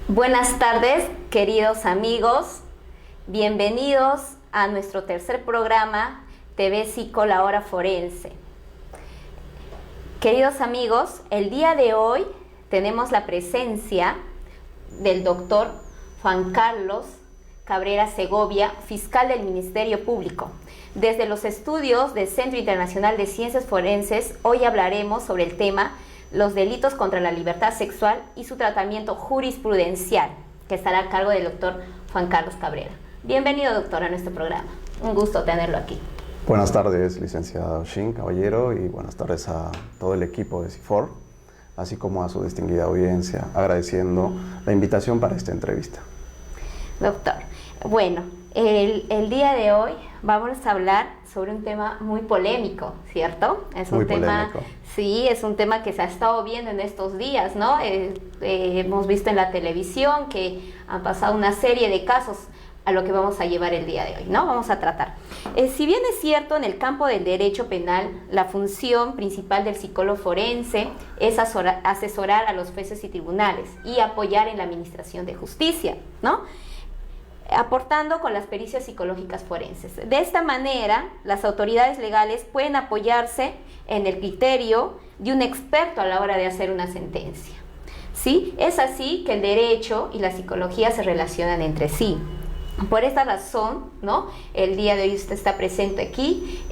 Buenas tardes, queridos amigos. Bienvenidos a nuestro tercer programa TV Psico, la hora forense. Queridos amigos, el día de hoy tenemos la presencia del doctor Juan Carlos Cabrera Segovia, fiscal del Ministerio Público. Desde los estudios del Centro Internacional de Ciencias Forenses, hoy hablaremos sobre el tema los delitos contra la libertad sexual y su tratamiento jurisprudencial, que estará a cargo del doctor Juan Carlos Cabrera. Bienvenido, doctor, a nuestro programa. Un gusto tenerlo aquí. Buenas tardes, licenciado Shin, caballero, y buenas tardes a todo el equipo de CIFOR, así como a su distinguida audiencia, agradeciendo la invitación para esta entrevista. Doctor, bueno, el día de hoy vamos a hablar sobre un tema muy polémico, ¿cierto? Es un tema, sí, es un tema que se ha estado viendo en estos días, ¿no? Hemos visto en la televisión que han pasado una serie de casos a lo que vamos a llevar el día de hoy, ¿no? Vamos a tratar. Si bien es cierto, en el campo del derecho penal, la función principal del psicólogo forense es asesorar a los jueces y tribunales y apoyar en la administración de justicia, ¿no? Aportando con las pericias psicológicas forenses. De esta manera, las autoridades legales pueden apoyarse en el criterio de un experto a la hora de hacer una sentencia, ¿sí? Es así que el derecho y la psicología se relacionan entre sí. Por esta razón, ¿no? El día de hoy usted está presente aquí.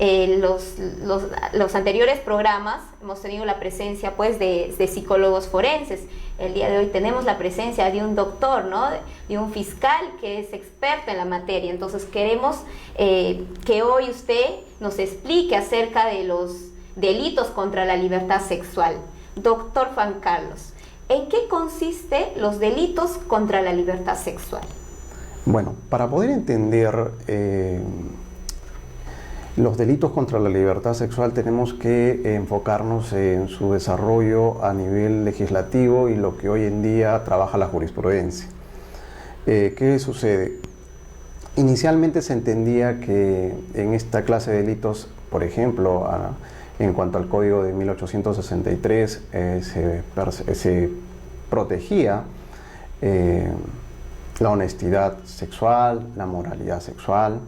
Los anteriores programas hemos tenido la presencia, pues, de psicólogos forenses. El día de hoy tenemos la presencia de un doctor, ¿no? De un fiscal que es experto en la materia. Entonces queremos que hoy usted nos explique acerca de los delitos contra la libertad sexual. Doctor Juan Carlos, ¿en qué consisten los delitos contra la libertad sexual? Bueno, para poder entender los delitos contra la libertad sexual tenemos que enfocarnos en su desarrollo a nivel legislativo y lo que hoy en día trabaja la jurisprudencia. ¿Qué sucede? Inicialmente se entendía que en esta clase de delitos, por ejemplo, en cuanto al Código de 1863, se protegía la honestidad sexual, la moralidad sexual.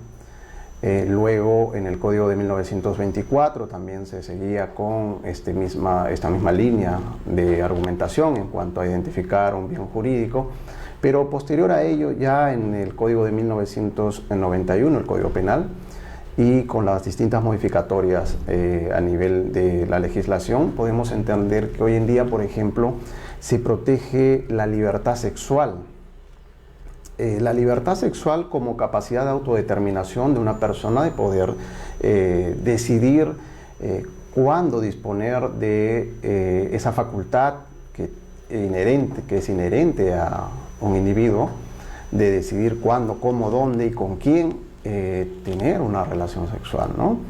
Luego, en el Código de 1924 también se seguía con esta misma línea de argumentación en cuanto a identificar un bien jurídico, pero posterior a ello, ya en el Código de 1991, el Código Penal, y con las distintas modificatorias a nivel de la legislación, podemos entender que hoy en día, por ejemplo, se protege la libertad sexual. La libertad sexual como capacidad de autodeterminación de una persona de poder decidir cuándo disponer de esa facultad que es inherente a un individuo de decidir cuándo, cómo, dónde y con quién tener una relación sexual, ¿no?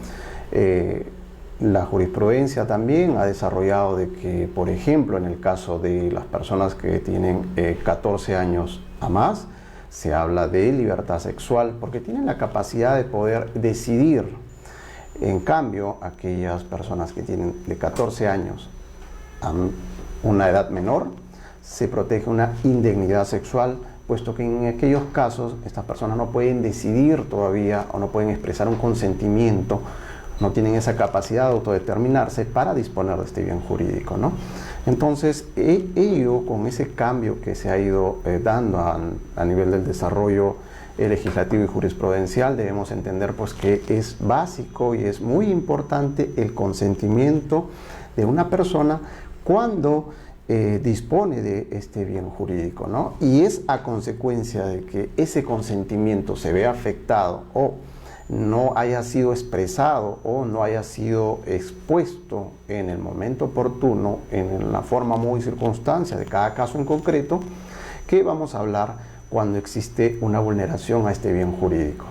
La jurisprudencia también ha desarrollado de que, por ejemplo, en el caso de las personas que tienen 14 años a más, se habla de libertad sexual porque tienen la capacidad de poder decidir. En cambio, aquellas personas que tienen de 14 años a una edad menor, se protege una indignidad sexual, puesto que en aquellos casos estas personas no pueden decidir todavía o no pueden expresar un consentimiento, no tienen esa capacidad de autodeterminarse para disponer de este bien jurídico, ¿no? Entonces, ello, con ese cambio que se ha ido dando a nivel del desarrollo legislativo y jurisprudencial, debemos entender pues que es básico y es muy importante el consentimiento de una persona cuando dispone de este bien jurídico, ¿no? Y es a consecuencia de que ese consentimiento se vea afectado o no haya sido expresado o no haya sido expuesto en el momento oportuno, en la forma, modo y circunstancia de cada caso en concreto, que vamos a hablar cuando existe una vulneración a este bien jurídico.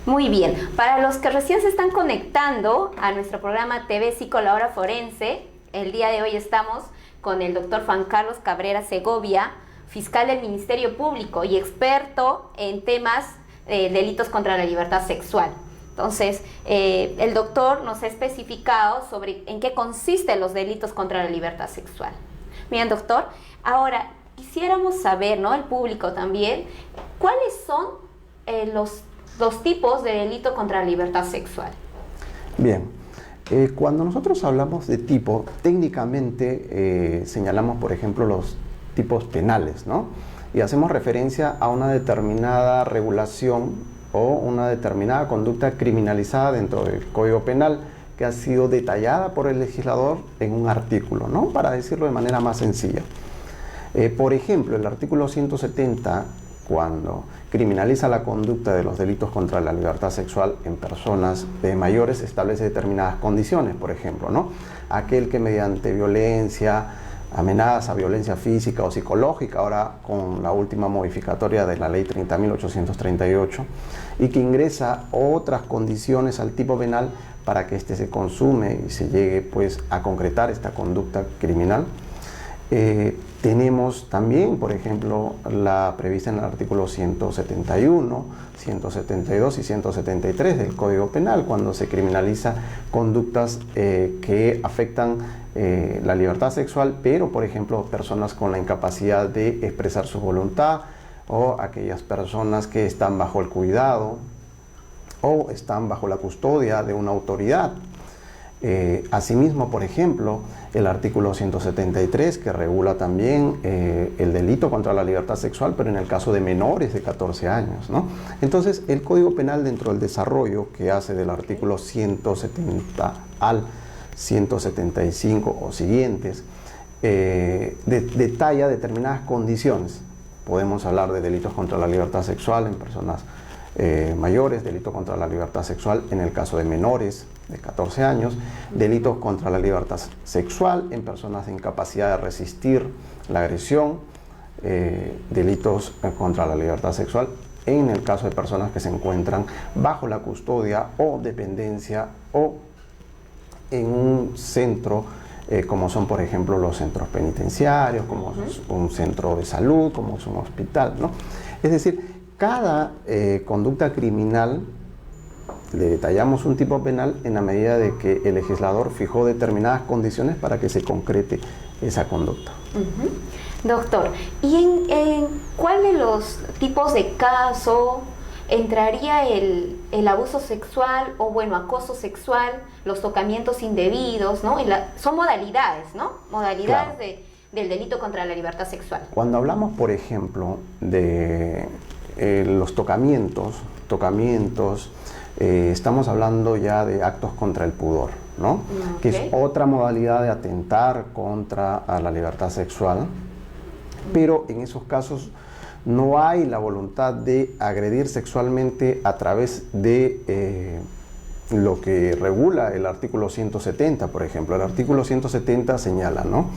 Muy bien. Para los que recién se están conectando a nuestro programa TV Psico, la hora forense, el día de hoy estamos con el doctor Juan Carlos Cabrera Segovia, fiscal del Ministerio Público y experto en temas delitos contra la libertad sexual. Entonces, el doctor nos ha especificado sobre en qué consisten los delitos contra la libertad sexual. Bien, doctor, ahora, quisiéramos saber, ¿no? El público también, ¿cuáles son los tipos de delito contra la libertad sexual? Bien, cuando nosotros hablamos de tipo, técnicamente señalamos, por ejemplo, los tipos penales, ¿no? Y hacemos referencia a una determinada regulación o una determinada conducta criminalizada dentro del Código Penal que ha sido detallada por el legislador en un artículo, ¿no? Para decirlo de manera más sencilla. Por ejemplo, el artículo 170, cuando criminaliza la conducta de los delitos contra la libertad sexual en personas mayores, establece determinadas condiciones, por ejemplo, ¿no? Aquel que mediante violencia, amenaza, violencia física o psicológica, ahora con la última modificatoria de la ley 30.838, y que ingresa otras condiciones al tipo penal para que éste se consume y se llegue pues a concretar esta conducta criminal. Tenemos también, por ejemplo, la prevista en el artículo 171, 172 y 173 del Código Penal, cuando se criminaliza conductas que afectan la libertad sexual, pero, por ejemplo, personas con la incapacidad de expresar su voluntad, o aquellas personas que están bajo el cuidado o están bajo la custodia de una autoridad. Asimismo, por ejemplo, el artículo 173, que regula también el delito contra la libertad sexual, pero en el caso de menores de 14 años, ¿no? Entonces, el Código Penal, dentro del desarrollo que hace del artículo 170 al 175 o siguientes, detalla determinadas condiciones. Podemos hablar de delitos contra la libertad sexual en personas mayores, delito contra la libertad sexual en el caso de menores de 14 años, delitos contra la libertad sexual en personas de incapacidad de resistir la agresión, delitos contra la libertad sexual en el caso de personas que se encuentran bajo la custodia o dependencia o en un centro, como son, por ejemplo, los centros penitenciarios, como es un centro de salud, como es un hospital, ¿no? Es decir, cada conducta criminal le detallamos un tipo penal en la medida de que el legislador fijó determinadas condiciones para que se concrete esa conducta. Doctor, ¿y en cuál de los tipos de caso entraría el abuso sexual o, bueno, acoso sexual, los tocamientos indebidos, ¿no? Son modalidades, ¿no? Modalidades, claro, del delito contra la libertad sexual. Cuando hablamos, por ejemplo, de los tocamientos, estamos hablando ya de actos contra el pudor, ¿no? Que es otra modalidad de atentar contra la libertad sexual, pero en esos casos no hay la voluntad de agredir sexualmente a través de lo que regula el artículo 170, por ejemplo. El artículo 170 señala, ¿no?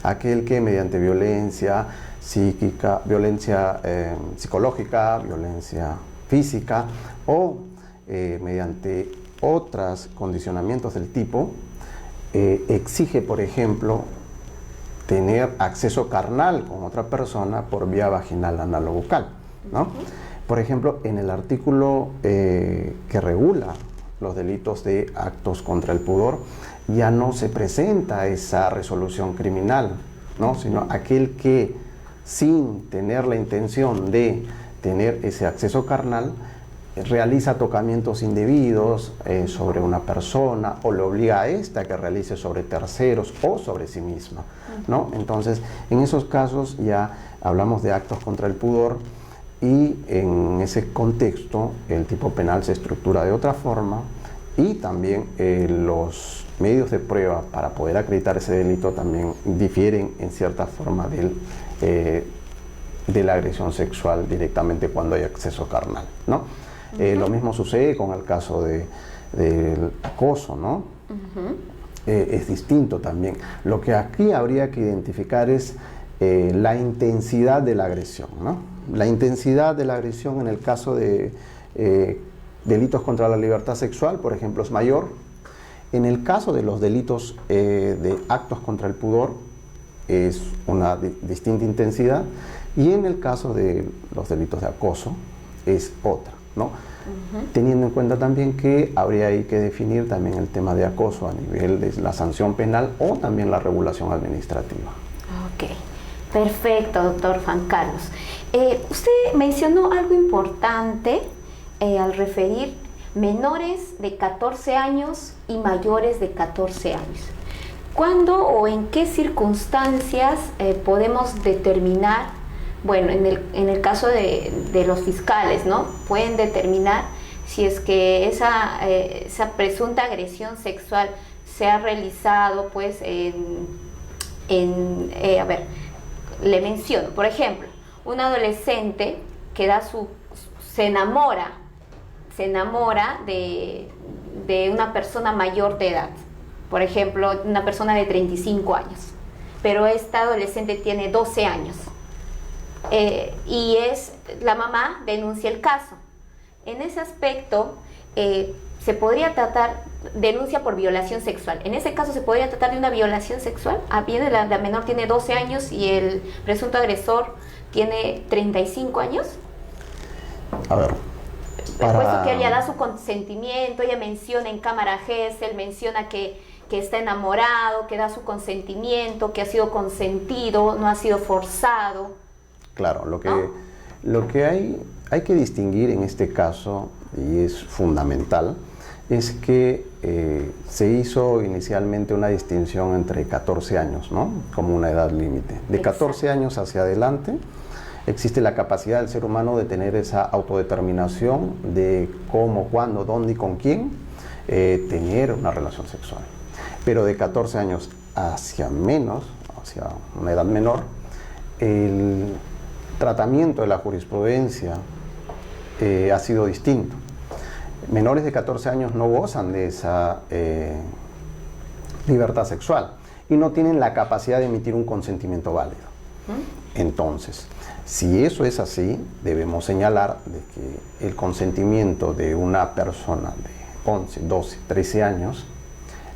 Aquel que mediante violencia psíquica, violencia psicológica, violencia física o mediante otros condicionamientos del tipo, exige, por ejemplo, tener acceso carnal con otra persona por vía vaginal anal-bucal, ¿no? Por ejemplo, en el artículo que regula los delitos de actos contra el pudor, ya no se presenta esa resolución criminal, ¿no? Sino aquel que, sin tener la intención de tener ese acceso carnal, realiza tocamientos indebidos sobre una persona o le obliga a esta que realice sobre terceros o sobre sí misma, ¿no? Entonces, en esos casos ya hablamos de actos contra el pudor y en ese contexto el tipo penal se estructura de otra forma y también los medios de prueba para poder acreditar ese delito también difieren en cierta forma de la agresión sexual directamente cuando hay acceso carnal, ¿no? Lo mismo sucede con el caso del acoso, ¿no? Es distinto también. Lo que aquí habría que identificar es la intensidad de la agresión, ¿no? La intensidad de la agresión en el caso de delitos contra la libertad sexual, por ejemplo, es mayor. En el caso de los delitos de actos contra el pudor, es una distinta intensidad. Y en el caso de los delitos de acoso, es otra, ¿no? Teniendo en cuenta también que habría ahí que definir también el tema de acoso a nivel de la sanción penal o también la regulación administrativa. Ok. Perfecto, doctor Juan Carlos. Usted mencionó algo importante al referir menores de 14 años y mayores de 14 años. ¿Cuándo o en qué circunstancias podemos determinar, bueno, en el caso de los fiscales, ¿no? Pueden determinar si es que esa presunta agresión sexual se ha realizado, pues, a ver, le menciono, por ejemplo, un adolescente que se enamora de una persona mayor de edad, por ejemplo, una persona de 35 años, pero esta adolescente tiene 12 años, y la mamá denuncia el caso. En ese aspecto, se podría tratar, denuncia por violación sexual. En ese caso, ¿se podría tratar de una violación sexual? Bien, la menor tiene 12 años y el presunto agresor tiene 35 años. A ver, puesto que ella da su consentimiento, ella menciona en cámara Gesell, menciona que está enamorado, que da su consentimiento, que ha sido consentido, no ha sido forzado. Claro, lo que hay que distinguir en este caso, y es fundamental, es que se hizo inicialmente una distinción entre 14 años, ¿no? Como una edad límite. De 14 años hacia adelante existe la capacidad del ser humano de tener esa autodeterminación de cómo, cuándo, dónde y con quién tener una relación sexual. Pero de 14 años hacia una edad menor, el tratamiento de la jurisprudencia ha sido distinto. Menores de 14 años no gozan de esa libertad sexual y no tienen la capacidad de emitir un consentimiento válido. Entonces, si eso es así, debemos señalar de que el consentimiento de una persona de 11, 12, 13 años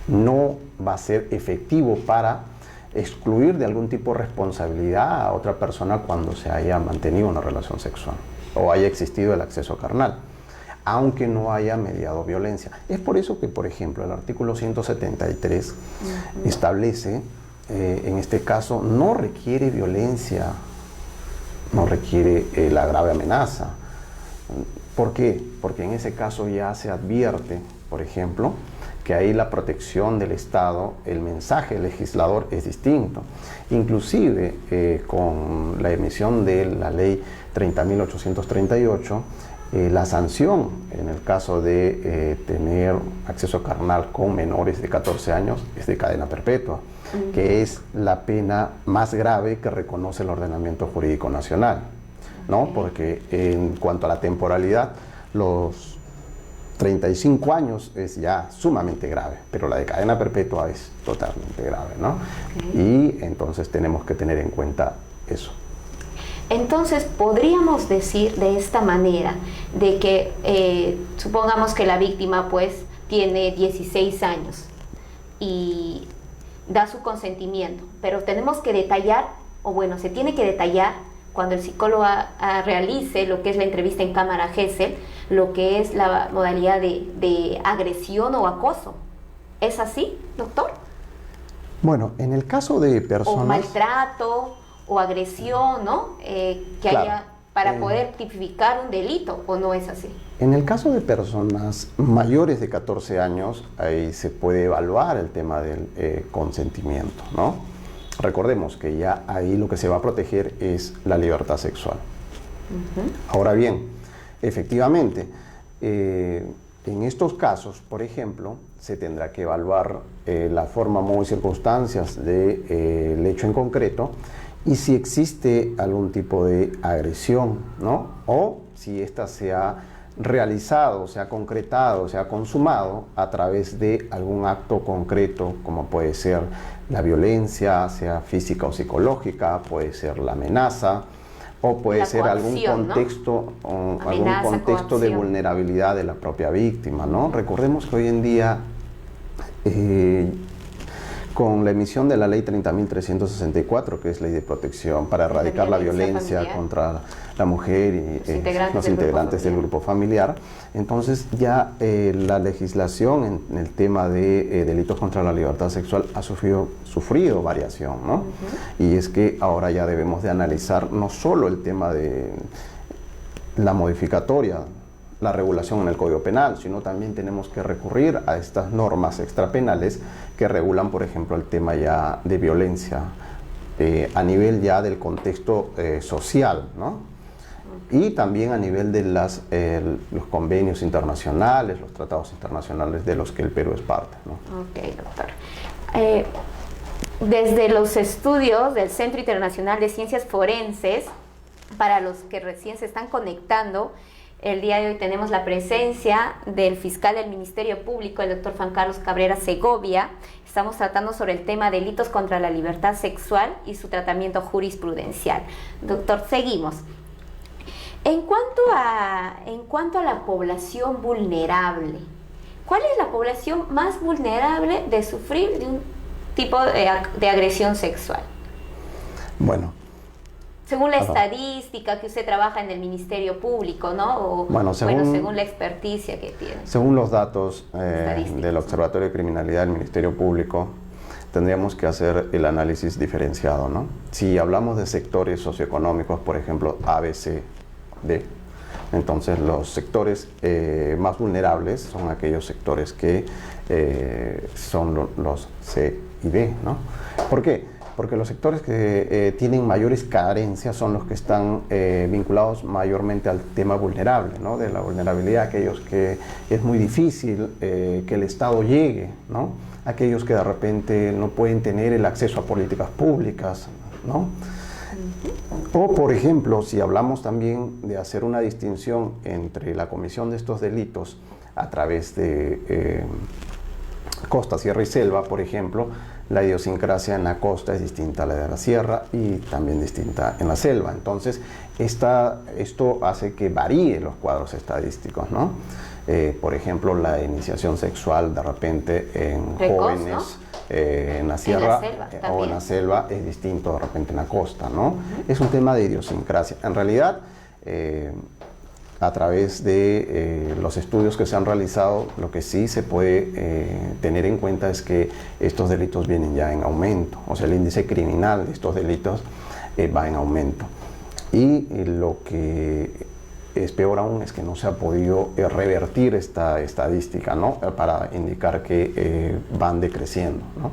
no va a ser efectivo para excluir de algún tipo de responsabilidad a otra persona cuando se haya mantenido una relación sexual o haya existido el acceso carnal, aunque no haya mediado violencia. Es por eso que, por ejemplo, el artículo 173 establece, en este caso, no requiere violencia, no requiere la grave amenaza. ¿Por qué? Porque en ese caso ya se advierte, por ejemplo, que ahí la protección del Estado, el mensaje del legislador es distinto. Inclusive con la emisión de la ley 30.838, la sanción en el caso de tener acceso carnal con menores de 14 años es de cadena perpetua, que es la pena más grave que reconoce el ordenamiento jurídico nacional, ¿no? Porque en cuanto a la temporalidad, los 35 años es ya sumamente grave, pero la de cadena perpetua es totalmente grave, ¿no? Y entonces tenemos que tener en cuenta eso. Entonces, podríamos decir de esta manera, de que supongamos que la víctima pues tiene 16 años y da su consentimiento, pero tenemos que detallar, o bueno, se tiene que detallar cuando el psicólogo realice lo que es la entrevista en cámara Gesell, lo que es la modalidad de agresión o acoso. ¿Es así, doctor? Bueno, en el caso de personas... O maltrato o agresión, ¿no? Claro. Haya para poder tipificar un delito, ¿o no es así? En el caso de personas mayores de 14 años, ahí se puede evaluar el tema del consentimiento, ¿no? Recordemos que ya ahí lo que se va a proteger es la libertad sexual. Ahora bien, efectivamente, en estos casos, por ejemplo, se tendrá que evaluar la forma, modo y circunstancias del hecho en concreto y si existe algún tipo de agresión, ¿no? O si ésta se ha realizado, se ha concretado, se ha consumado a través de algún acto concreto, como puede ser la violencia, sea física o psicológica, puede ser la amenaza, o puede ser algún contexto, ¿no? Algún contexto de vulnerabilidad de la propia víctima, ¿no? Recordemos que hoy en día, Con la emisión de la ley 30.364, que es ley de protección para erradicar la violencia contra la mujer y los integrantes del grupo familiar. Entonces ya la legislación en el tema de delitos contra la libertad sexual ha sufrido variación, ¿no? Y es que ahora ya debemos de analizar no solo el tema de la modificatoria, la regulación en el Código Penal, sino también tenemos que recurrir a estas normas extrapenales que regulan, por ejemplo, el tema ya de violencia a nivel ya del contexto social, ¿no? Y también a nivel de los convenios internacionales, los tratados internacionales de los que el Perú es parte, ¿no? Ok, doctor. Desde los estudios del Centro Internacional de Ciencias Forenses, para los que recién se están conectando, el día de hoy tenemos la presencia del fiscal del Ministerio Público, el doctor Juan Carlos Cabrera Segovia. Estamos tratando sobre el tema delitos contra la libertad sexual y su tratamiento jurisprudencial. Doctor, seguimos. En cuanto a la población vulnerable, ¿cuál es la población más vulnerable de sufrir de un tipo de agresión sexual? Bueno, según la estadística que usted trabaja en el Ministerio Público, ¿no? Según la experticia que tiene. Según los datos del Observatorio de Criminalidad del Ministerio Público, tendríamos que hacer el análisis diferenciado, ¿no? Si hablamos de sectores socioeconómicos, por ejemplo, A, B, C, D, entonces los sectores más vulnerables son aquellos sectores que son los C y D, ¿no? ¿Por qué? Porque los sectores que tienen mayores carencias son los que están vinculados mayormente al tema vulnerable, ¿no? De la vulnerabilidad, aquellos que es muy difícil que el Estado llegue, ¿no? Aquellos que de repente no pueden tener el acceso a políticas públicas, ¿no? O, por ejemplo, si hablamos también de hacer una distinción entre la comisión de estos delitos a través de costa, sierra y selva, por ejemplo, la idiosincrasia en la costa es distinta a la de la sierra y también distinta en la selva. Entonces, esto hace que varíe los cuadros estadísticos, ¿no? Por ejemplo, la iniciación sexual de repente en jóvenes, ¿no? En la sierra o en la selva es distinto de repente en la costa, ¿no? Es un tema de idiosincrasia. En realidad, a través de los estudios que se han realizado, lo que sí se puede tener en cuenta es que estos delitos vienen ya en aumento, o sea, el índice criminal de estos delitos va en aumento. Y lo que es peor aún es que no se ha podido revertir esta estadística, ¿no? Para indicar que van decreciendo, ¿no?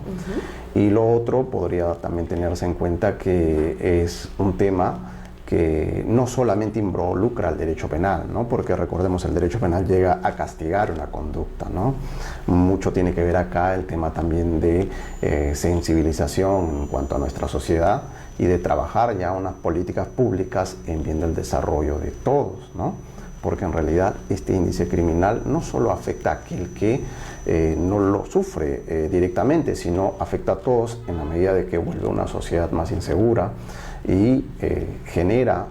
Y lo otro podría también tenerse en cuenta que es un tema que no solamente involucra al derecho penal, ¿no? Porque recordemos, el derecho penal llega a castigar una conducta, ¿no? Mucho tiene que ver acá el tema también de sensibilización en cuanto a nuestra sociedad y de trabajar ya unas políticas públicas en bien del desarrollo de todos, ¿no? Porque en realidad este índice criminal no solo afecta a aquel que no lo sufre directamente, sino afecta a todos en la medida de que vuelve una sociedad más insegura y genera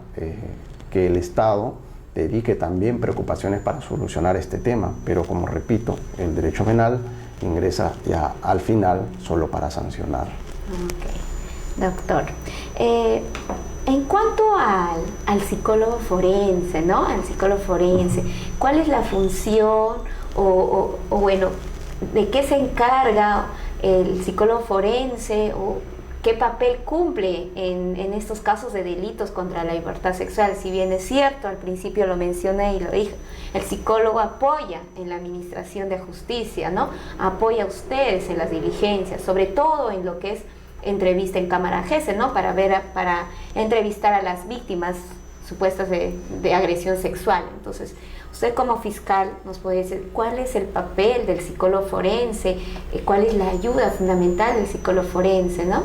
que el Estado dedique también preocupaciones para solucionar este tema. Pero como repito, el derecho penal ingresa ya al final solo para sancionar. Ok, doctor. En cuanto al psicólogo forense, ¿no? Al psicólogo forense, ¿cuál es la función o bueno, de qué se encarga el psicólogo forense o qué papel cumple en estos casos de delitos contra la libertad sexual? Si bien es cierto, al principio lo mencioné y lo dije, el psicólogo apoya en la administración de justicia, ¿no? Apoya a ustedes en las diligencias, sobre todo en lo que es entrevista en cámara GESE, ¿no? Para entrevistar a las víctimas supuestas de agresión sexual. Entonces, usted como fiscal nos puede decir cuál es el papel del psicólogo forense, cuál es la ayuda fundamental del psicólogo forense, ¿no?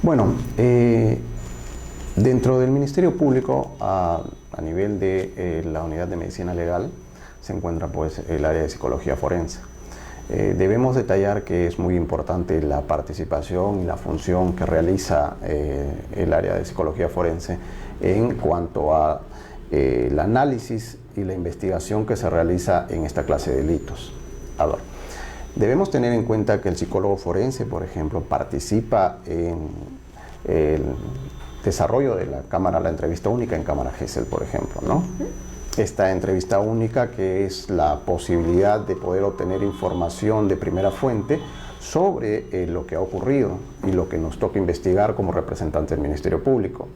Bueno, dentro del Ministerio Público, a nivel de la Unidad de Medicina Legal, se encuentra pues el área de psicología forense. Debemos detallar que es muy importante la participación y la función que realiza el área de psicología forense en cuanto a el análisis y la investigación que se realiza en esta clase de delitos. A ver, Debemos tener en cuenta que el psicólogo forense, por ejemplo, participa en el desarrollo de la entrevista única en Cámara Gesell, por ejemplo, ¿no? Esta entrevista única, que es la posibilidad de poder obtener información de primera fuente sobre lo que ha ocurrido y lo que nos toca investigar como representante del Ministerio Público.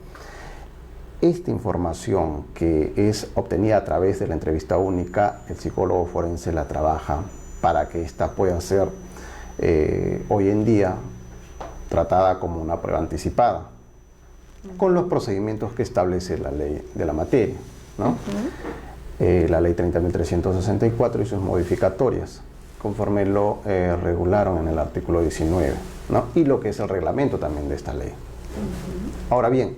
Esta información que es obtenida a través de la entrevista única, el psicólogo forense la trabaja para que ésta pueda ser hoy en día tratada como una prueba anticipada, con los procedimientos que establece la ley de la materia, ¿no? La ley 30.364 y sus modificatorias, conforme lo regularon en el artículo 19, ¿no? Y lo que es el reglamento también de esta ley. Ahora bien,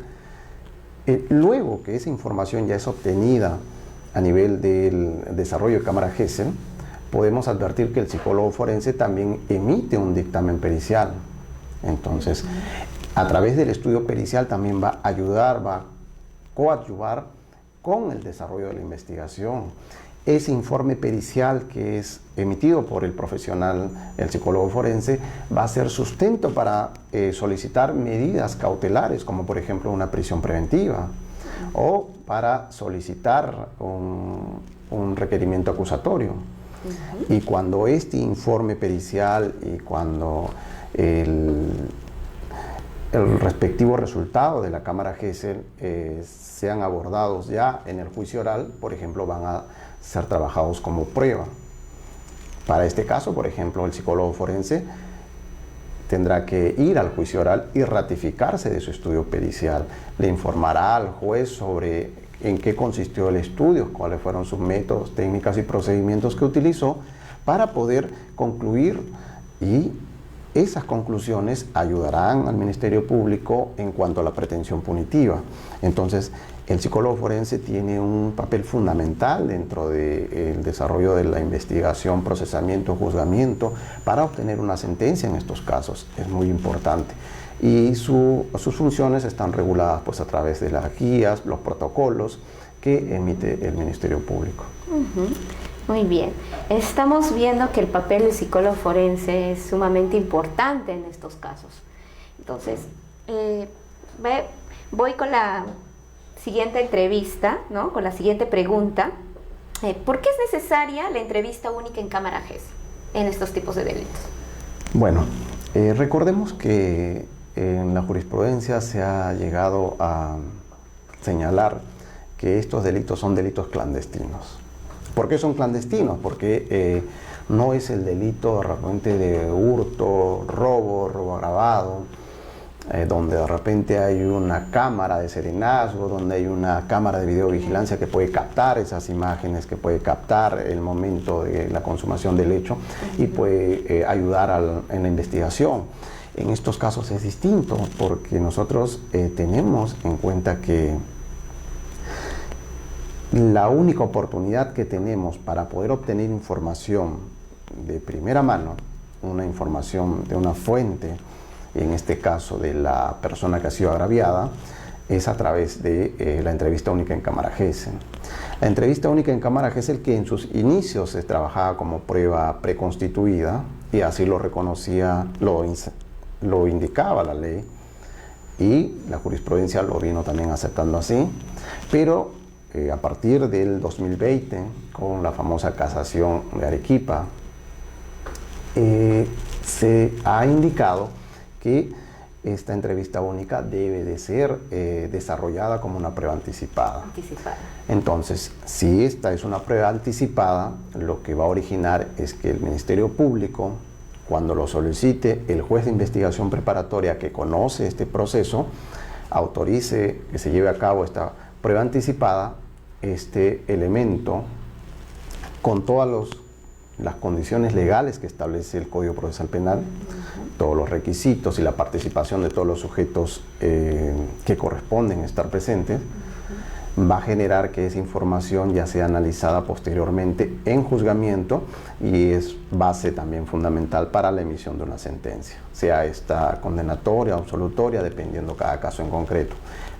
luego que esa información ya es obtenida a nivel del desarrollo de Cámara Gesell, podemos advertir que el psicólogo forense también emite un dictamen pericial. Entonces, a través del estudio pericial también va a ayudar, va a coadyuvar con el desarrollo de la investigación. Ese informe pericial que es emitido por el profesional, el psicólogo forense, va a ser sustento para solicitar medidas cautelares, como por ejemplo una prisión preventiva, o para solicitar un requerimiento acusatorio. Y cuando este informe pericial y cuando el respectivo resultado de la Cámara Gesell sean abordados ya en el juicio oral, por ejemplo, van a ser trabajados como prueba. Para este caso, por ejemplo, el psicólogo forense tendrá que ir al juicio oral y ratificarse de su estudio pericial. Le informará al juez sobre en qué consistió el estudio, cuáles fueron sus métodos, técnicas y procedimientos que utilizó para poder concluir, y esas conclusiones ayudarán al Ministerio Público en cuanto a la pretensión punitiva. Entonces, el psicólogo forense tiene un papel fundamental dentro del desarrollo de la investigación, procesamiento, juzgamiento, para obtener una sentencia en estos casos. Es muy importante. Y sus funciones están reguladas pues, a través de las guías, los protocolos que emite el Ministerio Público. Muy bien. Estamos viendo que el papel del psicólogo forense es sumamente importante en estos casos. Entonces, voy con la siguiente entrevista, ¿no? Con la siguiente pregunta. ¿Por qué es necesaria la entrevista única en Cámara Gesell en estos tipos de delitos? Bueno, recordemos que en la jurisprudencia se ha llegado a señalar que estos delitos son delitos clandestinos. ¿Por qué son clandestinos? Porque no es el delito de repente de hurto, robo agravado, donde de repente hay una cámara de serenazgo, donde hay una cámara de videovigilancia que puede captar esas imágenes, que puede captar el momento de la consumación del hecho y puede ayudar en la investigación. En estos casos es distinto porque nosotros tenemos en cuenta que la única oportunidad que tenemos para poder obtener información de primera mano, una información de una fuente, en este caso de la persona que ha sido agraviada, es a través de la entrevista única en Cámara Gesell. La entrevista única en Cámara Gesell, que en sus inicios se trabajaba como prueba preconstituida, y así lo reconocía, lo indicaba la ley, y la jurisprudencia lo vino también aceptando así, pero a partir del 2020, con la famosa casación de Arequipa, se ha indicado que esta entrevista única debe de ser desarrollada como una prueba anticipada. Entonces, si esta es una prueba anticipada, lo que va a originar es que el Ministerio Público, cuando lo solicite, el juez de investigación preparatoria que conoce este proceso, autorice que se lleve a cabo esta prueba anticipada, este elemento, con todas las condiciones legales que establece el Código Procesal Penal, todos los requisitos y la participación de todos los sujetos que corresponden estar presentes, va a generar que esa información ya sea analizada posteriormente en juzgamiento y es base también fundamental para la emisión de una sentencia, sea esta condenatoria o absolutoria, dependiendo cada caso en concreto.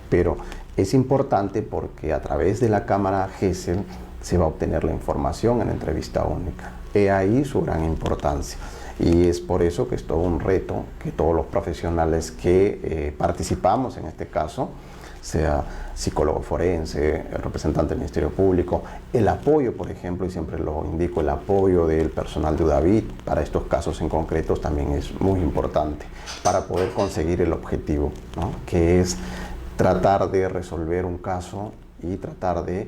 Pero es importante porque a través de la Cámara Gesell se va a obtener la información en entrevista única. He ahí su gran importancia. Y es por eso que es todo un reto que todos los profesionales que participamos en este caso, sea psicólogo forense, el representante del Ministerio Público, el apoyo, por ejemplo, y siempre lo indico, el apoyo del personal de UDAVIT para estos casos en concretos también es muy importante para poder conseguir el objetivo, ¿no? Que es tratar de resolver un caso y tratar de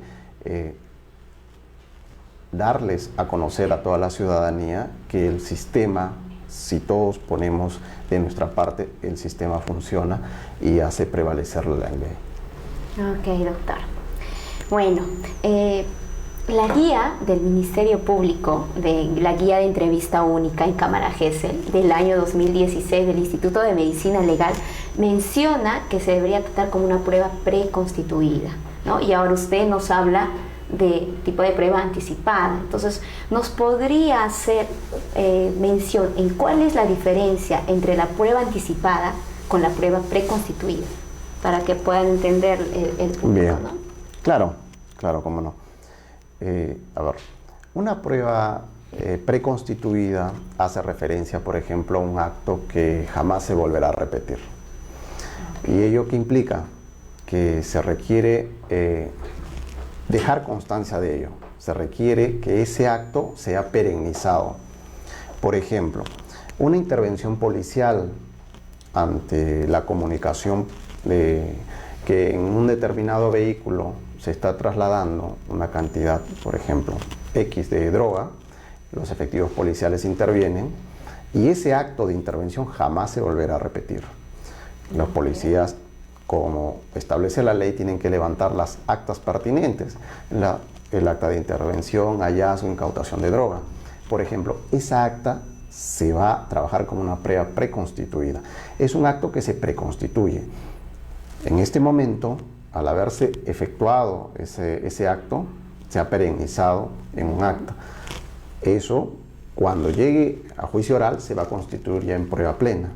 darles a conocer a toda la ciudadanía que el sistema, si todos ponemos de nuestra parte, el sistema funciona y hace prevalecer la ley. Ok, doctor. Bueno, la guía del Ministerio Público, la guía de entrevista única en Cámara Gesell del año 2016 del Instituto de Medicina Legal, menciona que se debería tratar como una prueba preconstituida, ¿no? Y ahora usted nos habla de tipo de prueba anticipada. Entonces, ¿nos podría hacer mención en cuál es la diferencia entre la prueba anticipada con la prueba preconstituida? Para que puedan entender el punto, bien, ¿no? Claro, cómo no. A ver, una prueba preconstituida hace referencia, por ejemplo, a un acto que jamás se volverá a repetir. ¿Y ello qué implica? Que se requiere dejar constancia de ello. Se requiere que ese acto sea perennizado. Por ejemplo, una intervención policial ante la comunicación de que en un determinado vehículo se está trasladando una cantidad, por ejemplo, X de droga, los efectivos policiales intervienen y ese acto de intervención jamás se volverá a repetir. Los policías, como establece la ley, tienen que levantar las actas pertinentes, el acta de intervención, hallazgo, incautación de droga. Por ejemplo, esa acta se va a trabajar como una prueba preconstituida. Es un acto que se preconstituye. En este momento, al haberse efectuado ese acto, se ha perennizado en un acta. Eso, cuando llegue a juicio oral, se va a constituir ya en prueba plena,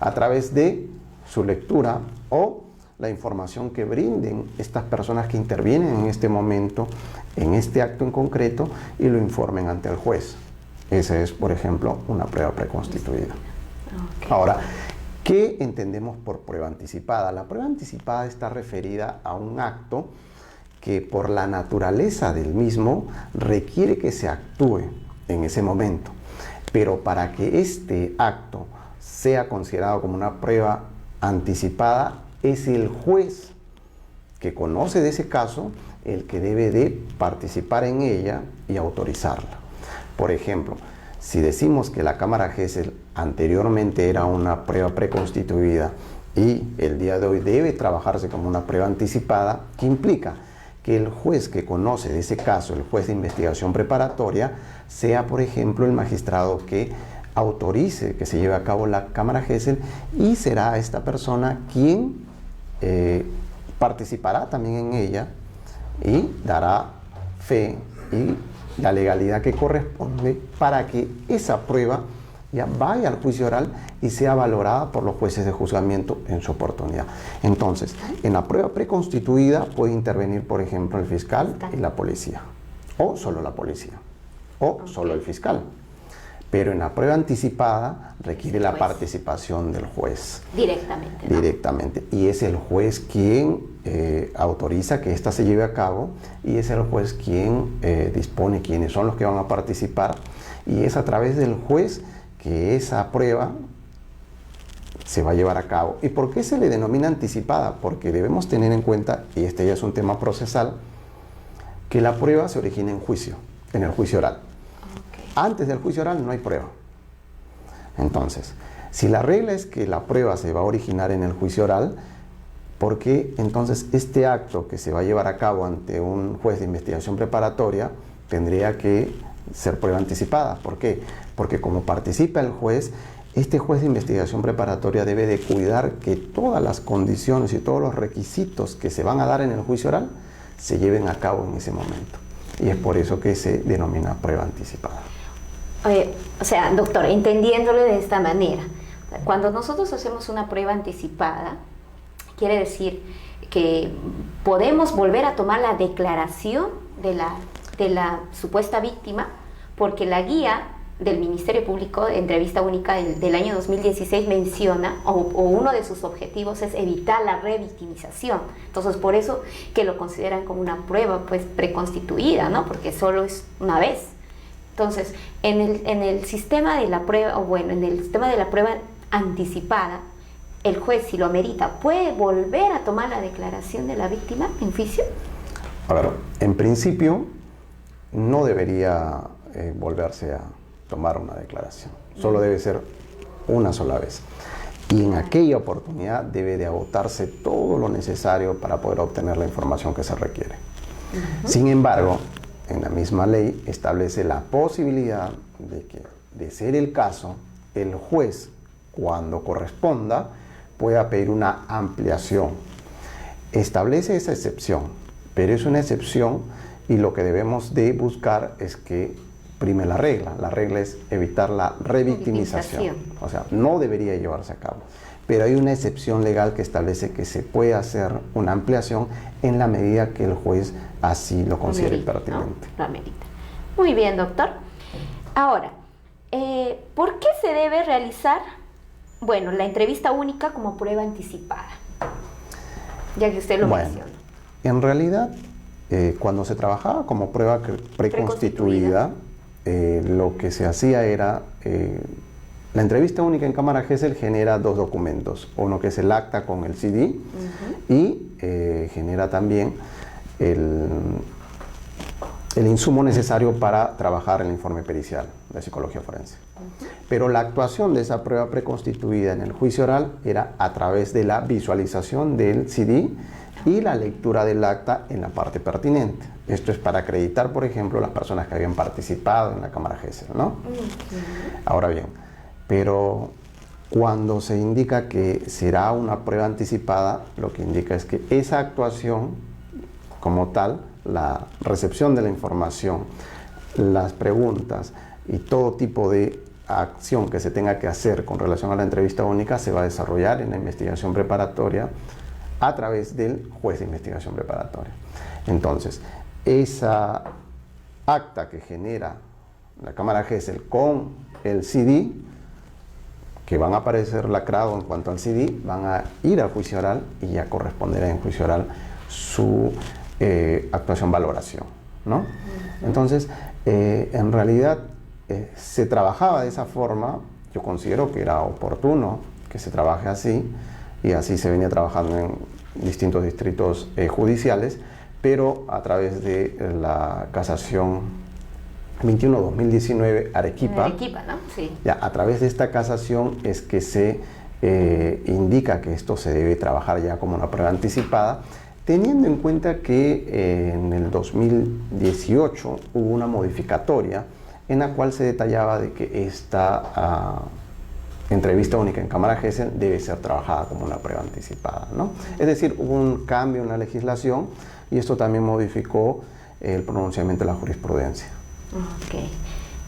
a través de su lectura o la información que brinden estas personas que intervienen en este momento, en este acto en concreto, y lo informen ante el juez. Esa es, por ejemplo, una prueba preconstituida. Okay. Ahora, ¿qué entendemos por prueba anticipada? La prueba anticipada está referida a un acto que por la naturaleza del mismo requiere que se actúe en ese momento. Pero para que este acto sea considerado como una prueba anticipada, es el juez que conoce de ese caso el que debe de participar en ella y autorizarla. Por ejemplo, si decimos que la Cámara Gesell anteriormente era una prueba preconstituida y el día de hoy debe trabajarse como una prueba anticipada, ¿qué implica? Que el juez que conoce de ese caso, el juez de investigación preparatoria, sea, por ejemplo, el magistrado que autorice que se lleve a cabo la Cámara Gesell, y será esta persona quien participará también en ella y dará fe y la legalidad que corresponde para que esa prueba ya vaya al juicio oral y sea valorada por los jueces de juzgamiento en su oportunidad. Entonces, en la prueba preconstituida puede intervenir, por ejemplo, el fiscal y la policía, o solo la policía, o solo el fiscal. Pero en la prueba anticipada requiere la participación del juez. Directamente, ¿no? Directamente. Y es el juez quien autoriza que ésta se lleve a cabo, y es el juez quien dispone quiénes son los que van a participar, y es a través del juez que esa prueba se va a llevar a cabo. ¿Y por qué se le denomina anticipada? Porque debemos tener en cuenta, y este ya es un tema procesal, que la prueba se origina en juicio, en el juicio oral. Antes del juicio oral no hay prueba. Entonces, si la regla es que la prueba se va a originar en el juicio oral, ¿por qué entonces este acto que se va a llevar a cabo ante un juez de investigación preparatoria tendría que ser prueba anticipada? ¿Por qué? Porque como participa el juez, este juez de investigación preparatoria debe de cuidar que todas las condiciones y todos los requisitos que se van a dar en el juicio oral se lleven a cabo en ese momento. Y es por eso que se denomina prueba anticipada. O sea, doctor, entendiéndolo de esta manera, cuando nosotros hacemos una prueba anticipada, quiere decir que podemos volver a tomar la declaración de la supuesta víctima porque la guía del Ministerio Público, entrevista única del año 2016, menciona, o uno de sus objetivos es evitar la revictimización. Entonces, por eso que lo consideran como una prueba pues preconstituida, ¿no? Porque solo es una vez. Entonces, en el sistema de la prueba, o bueno, en el sistema de la prueba anticipada, el juez, si lo amerita, ¿puede volver a tomar la declaración de la víctima en juicio? A ver, en principio no debería volverse a tomar una declaración. Solo debe ser una sola vez. Y en aquella oportunidad debe de agotarse todo lo necesario para poder obtener la información que se requiere. Sin embargo, en la misma ley establece la posibilidad de que, de ser el caso, el juez, cuando corresponda, pueda pedir una ampliación. Establece esa excepción, pero es una excepción y lo que debemos de buscar es que prime la regla. La regla es evitar la revictimización. O sea, no debería llevarse a cabo. Pero hay una excepción legal que establece que se puede hacer una ampliación en la medida que el juez así lo considere pertinente. ¿No? Lo amerita. Muy bien, doctor. Ahora, ¿por qué se debe realizar, bueno, la entrevista única como prueba anticipada? Ya que usted lo menciona. En realidad, cuando se trabajaba como prueba preconstituida, lo que se hacía era, la entrevista única en cámara Gesell genera dos documentos, uno que es el acta con el CD y genera también el insumo necesario para trabajar el informe pericial de psicología forense. Pero la actuación de esa prueba preconstituida en el juicio oral era a través de la visualización del CD y la lectura del acta en la parte pertinente. Esto es para acreditar, por ejemplo, las personas que habían participado en la cámara Gesell, ¿no? Ahora bien, pero cuando se indica que será una prueba anticipada, lo que indica es que esa actuación como tal, la recepción de la información, las preguntas y todo tipo de acción que se tenga que hacer con relación a la entrevista única se va a desarrollar en la investigación preparatoria a través del juez de investigación preparatoria. Entonces, esa acta que genera la cámara Gesell con el CD, que van a aparecer lacrado en cuanto al CD, van a ir al juicio oral y ya corresponderá en juicio oral su actuación-valoración, ¿no? Entonces, en realidad, se trabajaba de esa forma. Yo considero que era oportuno que se trabaje así, y así se venía trabajando en distintos distritos judiciales, pero a través de la casación 21-2019 Arequipa, ¿no? Sí. Ya, a través de esta casación es que se indica que esto se debe trabajar ya como una prueba anticipada, teniendo en cuenta que en el 2018 hubo una modificatoria en la cual se detallaba de que esta entrevista única en cámara Gesell debe ser trabajada como una prueba anticipada, ¿no? Es decir, hubo un cambio en la legislación y esto también modificó el pronunciamiento de la jurisprudencia. Ok.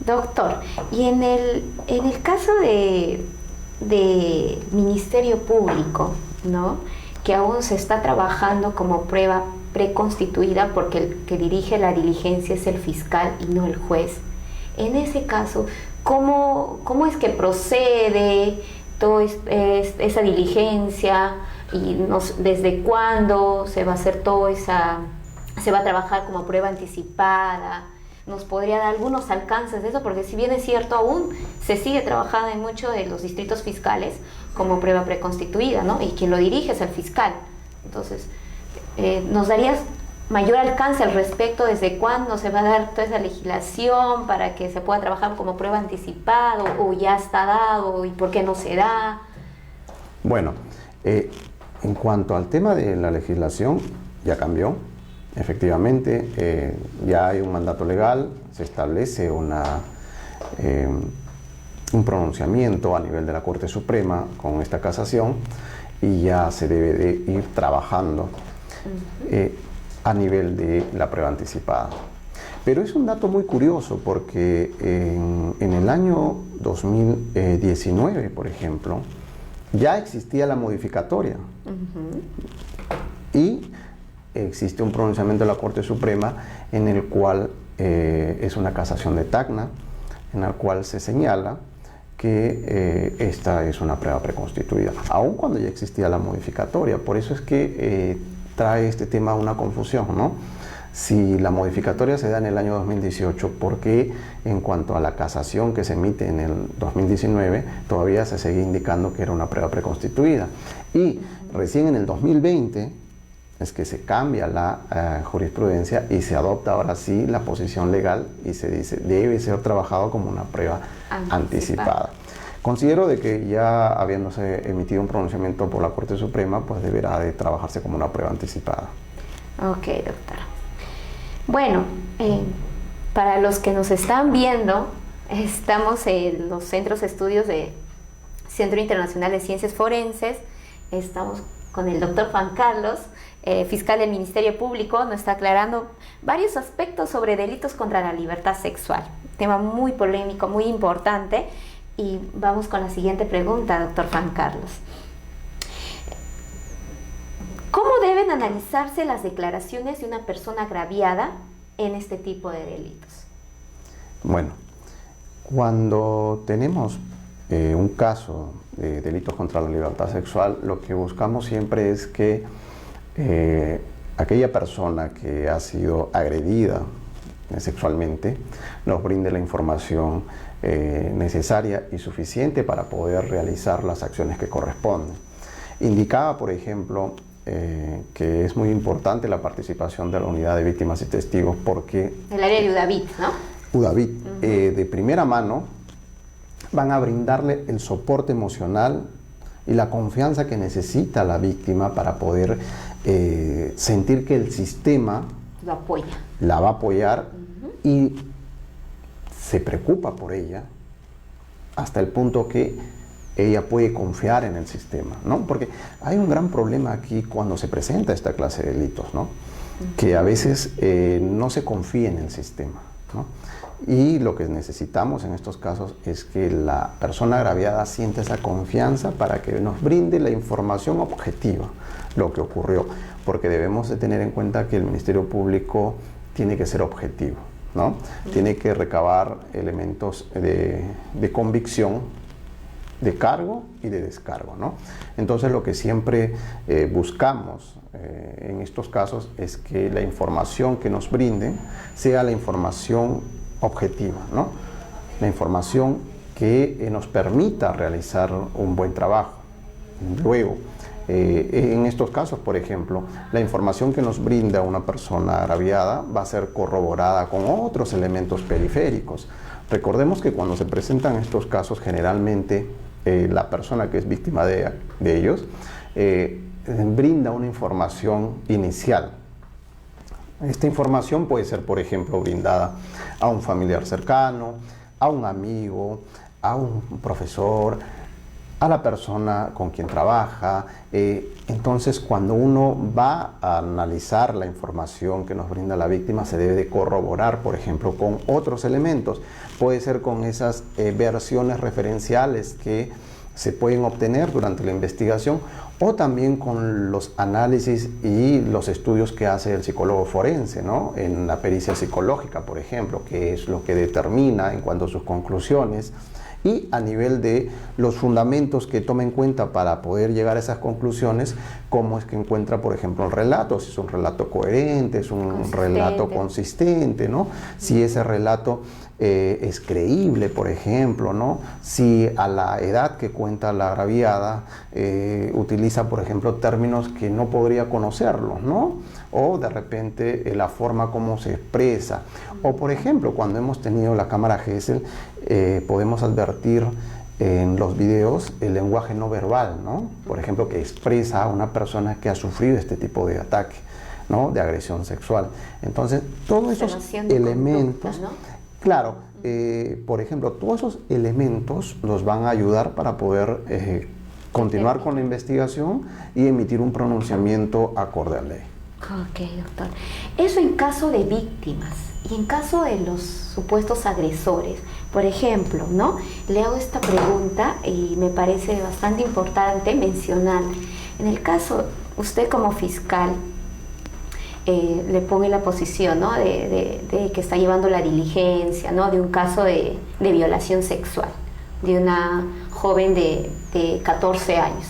Doctor, y en el caso de Ministerio Público, ¿no?, que aún se está trabajando como prueba preconstituida porque el que dirige la diligencia es el fiscal y no el juez. En ese caso, ¿cómo es que procede toda esa diligencia y desde cuándo se va a hacer se va a trabajar como prueba anticipada? ¿Nos podría dar algunos alcances de eso? Porque si bien es cierto, aún se sigue trabajando en muchos de los distritos fiscales como prueba preconstituida, ¿no? Y quien lo dirige es el fiscal. Entonces, ¿nos darías mayor alcance al respecto? ¿Desde cuándo se va a dar toda esa legislación para que se pueda trabajar como prueba anticipada, o ya está dado y por qué no se da? Bueno, en cuanto al tema de la legislación, ya cambió. Efectivamente, ya hay un mandato legal, se establece un pronunciamiento a nivel de la Corte Suprema con esta casación y ya se debe de ir trabajando a nivel de la prueba anticipada. Pero es un dato muy curioso porque en el año 2019, por ejemplo, ya existía la modificatoria y existe un pronunciamiento de la Corte Suprema en el cual es una casación de Tacna, en la cual se señala que esta es una prueba preconstituida, aun cuando ya existía la modificatoria. Por eso es que trae este tema una confusión, ¿no? Si la modificatoria se da en el año 2018, ¿por qué en cuanto a la casación que se emite en el 2019 todavía se sigue indicando que era una prueba preconstituida? Y recién en el 2020 es que se cambia la jurisprudencia y se adopta ahora sí la posición legal y se dice debe ser trabajado como una prueba anticipada. Considero de que ya habiéndose emitido un pronunciamiento por la Corte Suprema, pues deberá de trabajarse como una prueba anticipada. Ok, doctora. Bueno, para los que nos están viendo, estamos en los centros de estudios de Centro Internacional de Ciencias Forenses. Estamos con el doctor Juan Carlos, fiscal del Ministerio Público, nos está aclarando varios aspectos sobre delitos contra la libertad sexual. Tema muy polémico, muy importante. Y vamos con la siguiente pregunta, doctor Juan Carlos. ¿Cómo deben analizarse las declaraciones de una persona agraviada en este tipo de delitos? Bueno, cuando tenemos un caso de delitos contra la libertad sexual, lo que buscamos siempre es que aquella persona que ha sido agredida sexualmente nos brinde la información necesaria y suficiente para poder realizar las acciones que corresponden. Indicaba, por ejemplo, que es muy importante la participación de la unidad de víctimas y testigos porque... El área de UDAVIT, ¿no? UDAVIT, de primera mano, van a brindarle el soporte emocional y la confianza que necesita la víctima para poder sentir que el sistema lo apoya. La va a apoyar y se preocupa por ella hasta el punto que ella puede confiar en el sistema, ¿no? Porque hay un gran problema aquí cuando se presenta esta clase de delitos, ¿no? Que a veces no se confía en el sistema, ¿no? Y lo que necesitamos en estos casos es que la persona agraviada sienta esa confianza para que nos brinde la información objetiva, lo que ocurrió, porque debemos de tener en cuenta que el Ministerio Público tiene que ser objetivo, ¿no? Tiene que recabar elementos de convicción, de cargo y de descargo, ¿no? Entonces lo que siempre buscamos en estos casos es que la información que nos brinden sea la información objetiva, ¿no? La información que nos permita realizar un buen trabajo. Luego, en estos casos, por ejemplo, la información que nos brinda una persona agraviada va a ser corroborada con otros elementos periféricos. Recordemos que cuando se presentan estos casos, generalmente la persona que es víctima de ellos brinda una información inicial. Esta información puede ser, por ejemplo, brindada a un familiar cercano, a un amigo, a un profesor, a la persona con quien trabaja. Entonces, cuando uno va a analizar la información que nos brinda la víctima, se debe de corroborar, por ejemplo, con otros elementos. Puede ser con esas versiones referenciales que se pueden obtener durante la investigación o también con los análisis y los estudios que hace el psicólogo forense, ¿no? En la pericia psicológica, por ejemplo, que es lo que determina en cuanto a sus conclusiones y a nivel de los fundamentos que toma en cuenta para poder llegar a esas conclusiones, cómo es que encuentra, por ejemplo, el relato, si es un relato coherente, es un relato consistente, ¿no? Si ese relato es creíble, por ejemplo, ¿no? Si a la edad que cuenta la agraviada utiliza, por ejemplo, términos que no podría conocerlos, ¿no? O de repente la forma como se expresa. O, por ejemplo, cuando hemos tenido la cámara Gesell, podemos advertir en los videos el lenguaje no verbal, ¿no? Por ejemplo, que expresa a una persona que ha sufrido este tipo de ataque, ¿no? De agresión sexual. Entonces, todos esos elementos... conducta, ¿no? Claro, por ejemplo, todos esos elementos nos van a ayudar para poder continuar con la investigación y emitir un pronunciamiento acorde a ley. Ok, doctor. Eso en caso de víctimas y en caso de los supuestos agresores. Por ejemplo, ¿no? Le hago esta pregunta y me parece bastante importante mencionar. En el caso, usted como fiscal, le pongo en la posición, ¿no? de que está llevando la diligencia, ¿no? De un caso de violación sexual de una joven de 14 años.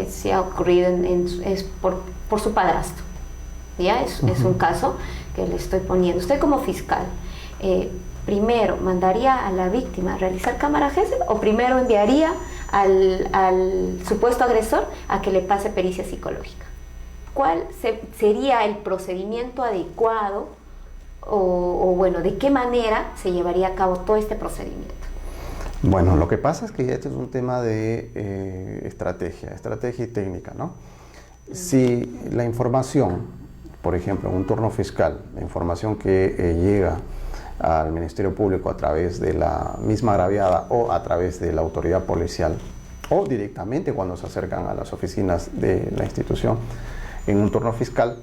Se ha ocurrido es por su padrastro. ¿Ya? Es un caso que le estoy poniendo. Usted como fiscal, primero mandaría a la víctima a realizar cámara Gesell o primero enviaría al supuesto agresor a que le pase pericia psicológica. ¿Cuál sería el procedimiento adecuado o bueno, de qué manera se llevaría a cabo todo este procedimiento? Bueno, lo que pasa es que este es un tema de estrategia y técnica, ¿no? Si la información, por ejemplo, en un turno fiscal, la información que llega al Ministerio Público a través de la misma agraviada o a través de la autoridad policial o directamente cuando se acercan a las oficinas de la institución en un turno fiscal,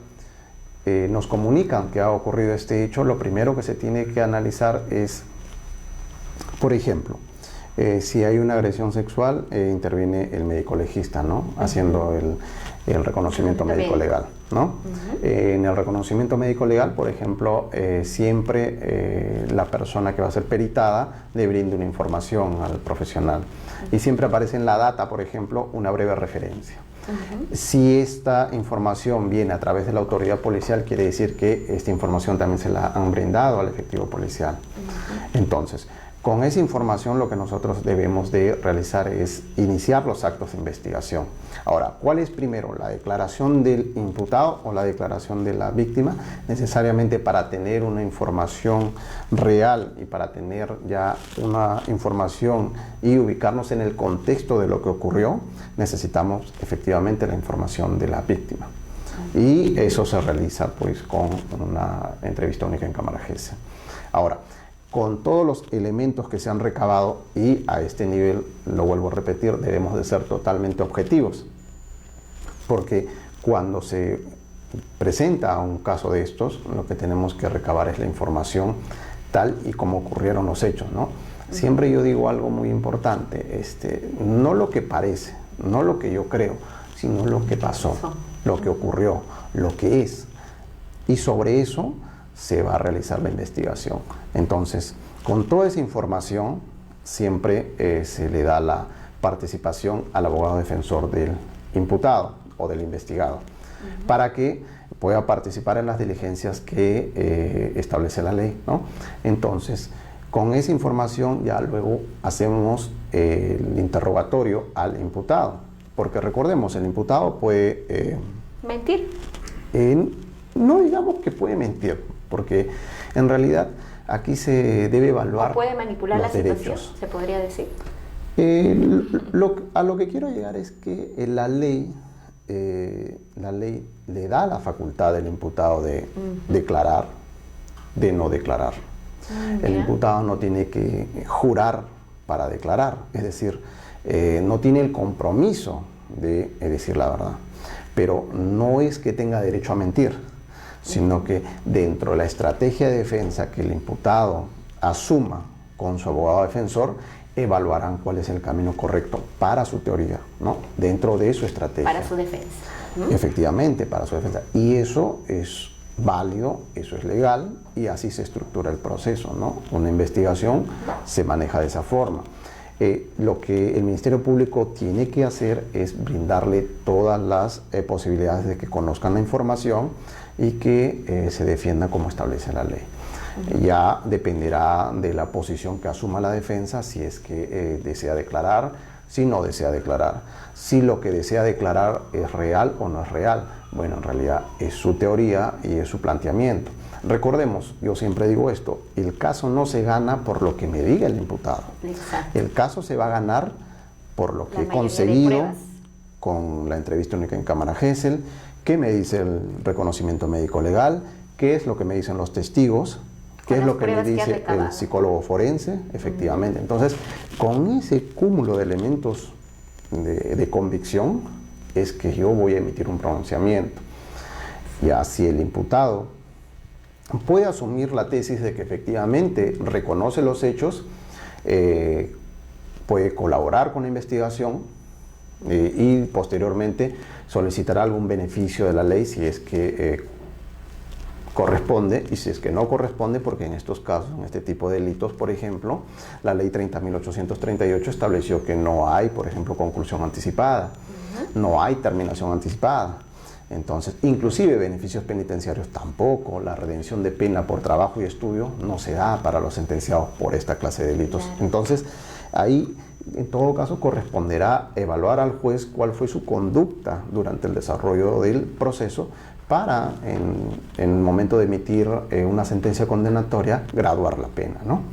nos comunican que ha ocurrido este hecho, lo primero que se tiene que analizar es, por ejemplo, si hay una agresión sexual, interviene el médico legista, ¿no? Haciendo el reconocimiento médico legal, ¿no? En el reconocimiento médico legal, por ejemplo, siempre la persona que va a ser peritada le brinda una información al profesional y siempre aparece en la data, por ejemplo, una breve referencia. Si esta información viene a través de la autoridad policial, quiere decir que esta información también se la han brindado al efectivo policial. Entonces, con esa información lo que nosotros debemos de realizar es iniciar los actos de investigación. Ahora, ¿cuál es primero, la declaración del imputado o la declaración de la víctima? Necesariamente para tener una información real y para tener ya una información y ubicarnos en el contexto de lo que ocurrió, necesitamos efectivamente la información de la víctima. Y eso se realiza pues con una entrevista única en cámara Gesell. Ahora, con todos los elementos que se han recabado, y a este nivel, lo vuelvo a repetir, debemos de ser totalmente objetivos, porque cuando se presenta un caso de estos, lo que tenemos que recabar es la información tal y como ocurrieron los hechos, ¿no? Siempre yo digo algo muy importante, no lo que parece, no lo que yo creo, sino lo que pasó, lo que ocurrió, lo que es, y sobre eso se va a realizar la investigación. Entonces, con toda esa información, siempre se le da la participación al abogado defensor del imputado o del investigado, para que pueda participar en las diligencias que establece la ley, ¿no? Entonces, con esa información ya luego hacemos el interrogatorio al imputado, porque recordemos, el imputado puede... ¿mentir? No digamos que puede mentir, porque en realidad aquí se debe evaluar. ¿O puede manipular los la derechos. situación, se podría decir? A lo que quiero llegar es que la ley le da la facultad al imputado de declarar, de no declarar. El imputado no tiene que jurar para declarar, es decir, no tiene el compromiso de decir la verdad, pero no es que tenga derecho a mentir, sino que dentro de la estrategia de defensa que el imputado asuma con su abogado defensor, evaluarán cuál es el camino correcto para su teoría, ¿no? Dentro de su estrategia. Para su defensa. Efectivamente, para su defensa. Y eso es válido, eso es legal, y así se estructura el proceso, ¿no? Una investigación se maneja de esa forma. Lo que el Ministerio Público tiene que hacer es brindarle todas las posibilidades de que conozcan la información y que se defienda como establece la ley. Ya dependerá de la posición que asuma la defensa, si es que desea declarar, si no desea declarar, si lo que desea declarar es real o no es real. Bueno, en realidad es su teoría y es su planteamiento. Recordemos, yo siempre digo esto, el caso no se gana por lo que me diga el imputado. Exacto. El caso se va a ganar por lo que he conseguido con la entrevista única en cámara Gesell, qué me dice el reconocimiento médico legal, qué es lo que me dicen los testigos, qué es lo que me dice el psicólogo forense, efectivamente. Entonces, con ese cúmulo de elementos de convicción es que yo voy a emitir un pronunciamiento. Ya si el imputado puede asumir la tesis de que efectivamente reconoce los hechos, puede colaborar con la investigación y posteriormente solicitará algún beneficio de la ley si es que corresponde, y si es que no corresponde, porque en estos casos, en este tipo de delitos, por ejemplo, la ley 30.838 estableció que no hay, por ejemplo, conclusión anticipada, no hay terminación anticipada. Entonces, inclusive beneficios penitenciarios tampoco, la redención de pena por trabajo y estudio no se da para los sentenciados por esta clase de delitos. Entonces, ahí, en todo caso, corresponderá evaluar al juez cuál fue su conducta durante el desarrollo del proceso para, en el momento de emitir una sentencia condenatoria, graduar la pena, ¿no?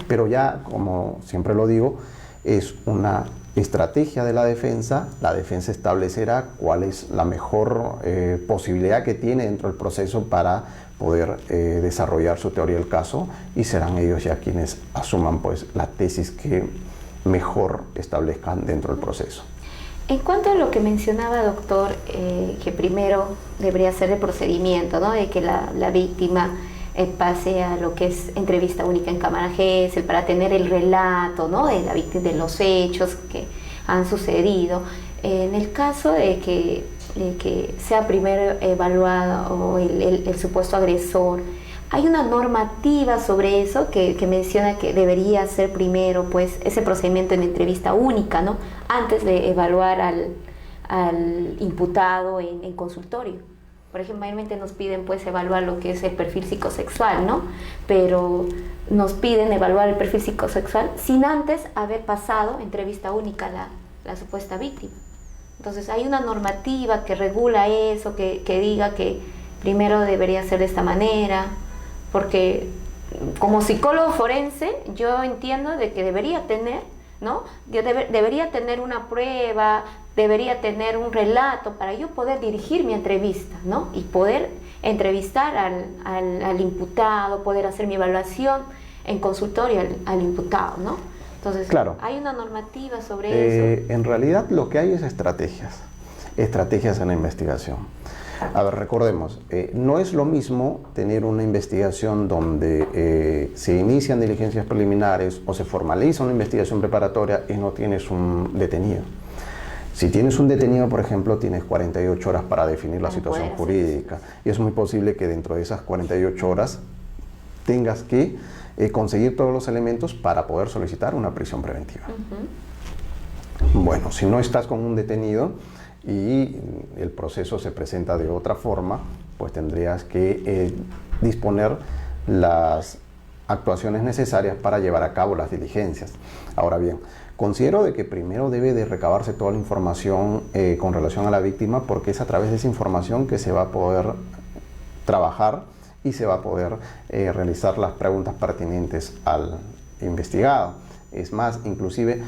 Pero ya, como siempre lo digo, es una estrategia de la defensa establecerá cuál es la mejor posibilidad que tiene dentro del proceso para poder desarrollar su teoría del caso, y serán ellos ya quienes asuman pues la tesis que mejor establezcan dentro del proceso. En cuanto a lo que mencionaba, doctor, que primero debería ser el procedimiento, ¿no? De que la víctima pase a lo que es entrevista única en cámara Gesell para tener el relato, ¿no? De la víctima, de los hechos que han sucedido. En el caso de que sea primero evaluado o el supuesto agresor, hay una normativa sobre eso que menciona que debería ser primero pues ese procedimiento en entrevista única, ¿no? Antes de evaluar al imputado en consultorio. Por ejemplo, mayormente nos piden pues evaluar lo que es el perfil psicosexual, ¿no? Pero nos piden evaluar el perfil psicosexual sin antes haber pasado entrevista única la supuesta víctima. Entonces hay una normativa que regula eso, que diga que primero debería ser de esta manera, porque como psicólogo forense yo entiendo de que debería tener, ¿no? Debería tener una prueba, debería tener un relato para yo poder dirigir mi entrevista, ¿no? Y poder entrevistar al imputado, poder hacer mi evaluación en consultorio al imputado, ¿no? Entonces, claro, ¿hay una normativa sobre eso? En realidad lo que hay es estrategias en la investigación. A ver, recordemos, no es lo mismo tener una investigación donde se inician diligencias preliminares o se formaliza una investigación preparatoria y no tienes un detenido. Si tienes un detenido, por ejemplo, tienes 48 horas para definir la situación jurídica, y es muy posible que dentro de esas 48 horas tengas que conseguir todos los elementos para poder solicitar una prisión preventiva. Bueno, si no estás con un detenido y el proceso se presenta de otra forma, pues tendrías que disponer las actuaciones necesarias para llevar a cabo las diligencias. Ahora bien, considero de que primero debe de recabarse toda la información con relación a la víctima, porque es a través de esa información que se va a poder trabajar y se va a poder realizar las preguntas pertinentes al investigado. Es más, inclusive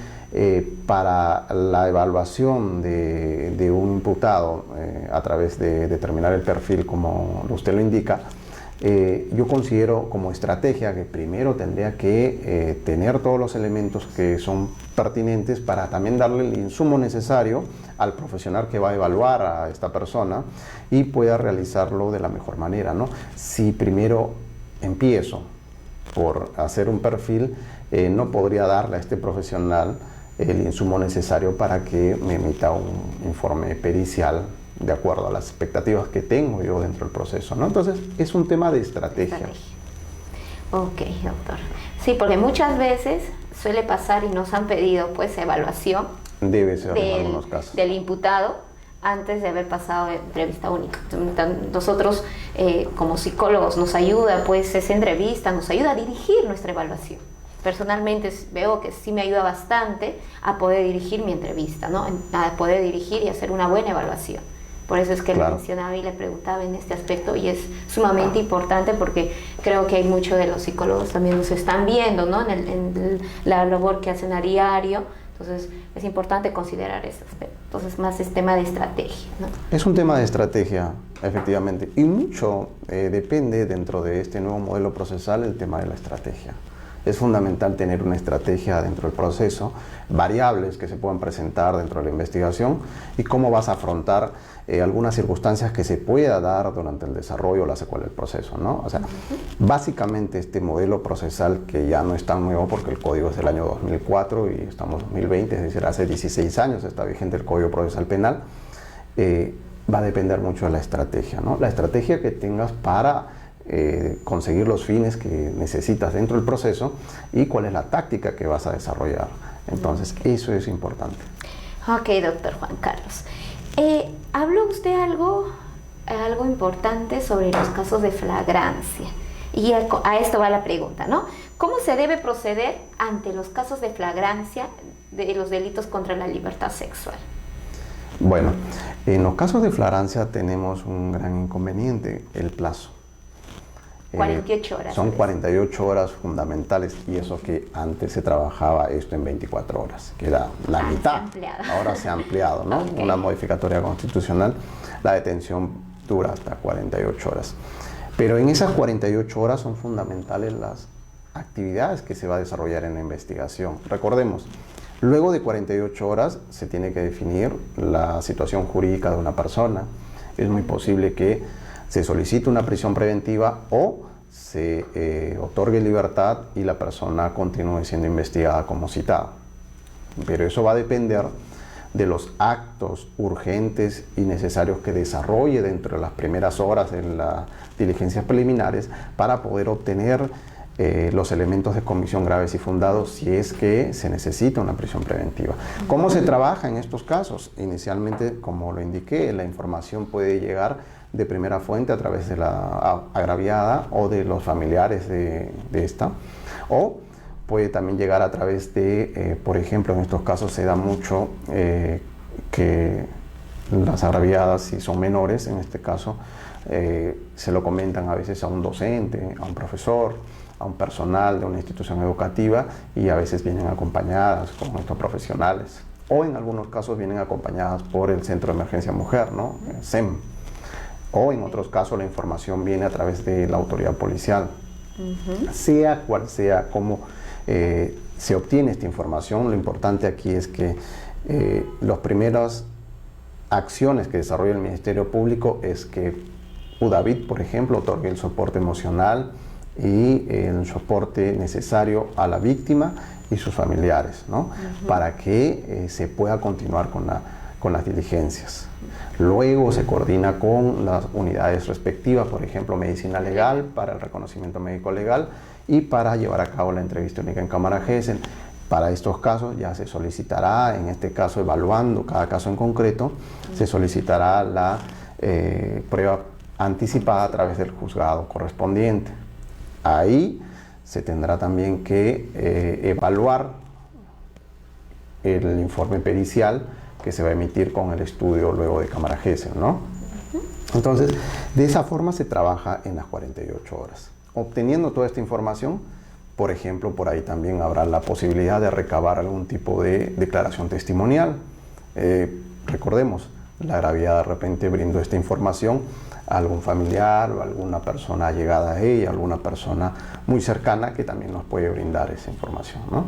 para la evaluación de un imputado a través de determinar el perfil, como usted lo indica, yo considero como estrategia que primero tendría que tener todos los elementos que son pertinentes para también darle el insumo necesario al profesional que va a evaluar a esta persona y pueda realizarlo de la mejor manera, ¿no? Si primero empiezo por hacer un perfil, no podría darle a este profesional el insumo necesario para que me emita un informe pericial de acuerdo a las expectativas que tengo yo dentro del proceso, ¿no? Entonces, es un tema de estrategia. Ok, doctor. Sí, porque muchas veces suele pasar y nos han pedido pues evaluación debe ser en algunos casos del imputado antes de haber pasado entrevista única. Nosotros como psicólogos nos ayuda pues esa entrevista, nos ayuda a dirigir nuestra evaluación. Personalmente veo que sí me ayuda bastante a poder dirigir mi entrevista, ¿no? A poder dirigir y hacer una buena evaluación. Por eso es que le mencionaba y le preguntaba en este aspecto, y es sumamente importante porque creo que hay muchos de los psicólogos también nos están viendo, ¿no? En la labor que hacen a diario. Entonces es importante considerar ese aspecto. Entonces más es tema de estrategia, ¿no? Es un tema de estrategia, efectivamente, y mucho depende dentro de este nuevo modelo procesal el tema de la estrategia. Es fundamental tener una estrategia dentro del proceso, variables que se puedan presentar dentro de la investigación y cómo vas a afrontar algunas circunstancias que se pueda dar durante el desarrollo o la secuela del proceso, ¿no? O sea, básicamente este modelo procesal, que ya no es tan nuevo porque el código es del año 2004 y estamos en 2020, es decir, hace 16 años está vigente el Código Procesal Penal, va a depender mucho de la estrategia, ¿no? La estrategia que tengas para conseguir los fines que necesitas dentro del proceso y cuál es la táctica que vas a desarrollar. Entonces, eso es importante. Ok, doctor Juan Carlos. Habló usted algo importante sobre los casos de flagrancia. Y a esto va la pregunta, ¿no? ¿Cómo se debe proceder ante los casos de flagrancia de los delitos contra la libertad sexual? Bueno, en los casos de flagrancia tenemos un gran inconveniente, el plazo. 48 horas. Son 48 horas fundamentales, y eso que antes se trabajaba esto en 24 horas, que era la mitad. Ahora se ha ampliado, ¿no? Okay. Una modificatoria constitucional, la detención dura hasta 48 horas. Pero en esas 48 horas son fundamentales las actividades que se va a desarrollar en la investigación. Recordemos, luego de 48 horas se tiene que definir la situación jurídica de una persona. Es muy posible que se solicite una prisión preventiva o se otorgue libertad y la persona continúe siendo investigada como citada. Pero eso va a depender de los actos urgentes y necesarios que desarrolle dentro de las primeras horas en las diligencias preliminares para poder obtener los elementos de comisión graves y fundados si es que se necesita una prisión preventiva. ¿Cómo se trabaja en estos casos? Inicialmente, como lo indiqué, la información puede llegar de primera fuente a través de la agraviada o de los familiares de esta, o puede también llegar a través de, por ejemplo, en estos casos se da mucho que las agraviadas, si son menores, en este caso, se lo comentan a veces a un docente, a un profesor, a un personal de una institución educativa, y a veces vienen acompañadas con estos profesionales, o en algunos casos vienen acompañadas por el Centro de Emergencia Mujer, ¿no? CEM, o en otros casos la información viene a través de la autoridad policial. Sea cual sea cómo se obtiene esta información, lo importante aquí es que las primeras acciones que desarrolla el Ministerio Público es que UDAVIT, por ejemplo, otorgue el soporte emocional y el soporte necesario a la víctima y sus familiares, ¿no? Para que se pueda continuar con las diligencias. Luego se coordina con las unidades respectivas, por ejemplo, medicina legal para el reconocimiento médico legal y para llevar a cabo la entrevista única en cámara GESEL. Para estos casos ya se solicitará, en este caso evaluando cada caso en concreto, se solicitará la prueba anticipada a través del juzgado correspondiente. Ahí se tendrá también que evaluar el informe pericial que se va a emitir con el estudio luego de cámara GESEL, ¿no? Entonces, de esa forma se trabaja en las 48 horas. Obteniendo toda esta información, por ejemplo, por ahí también habrá la posibilidad de recabar algún tipo de declaración testimonial. Recordemos, la agraviada de repente brindó esta información a algún familiar o alguna persona allegada a ella, alguna persona muy cercana que también nos puede brindar esa información, ¿no?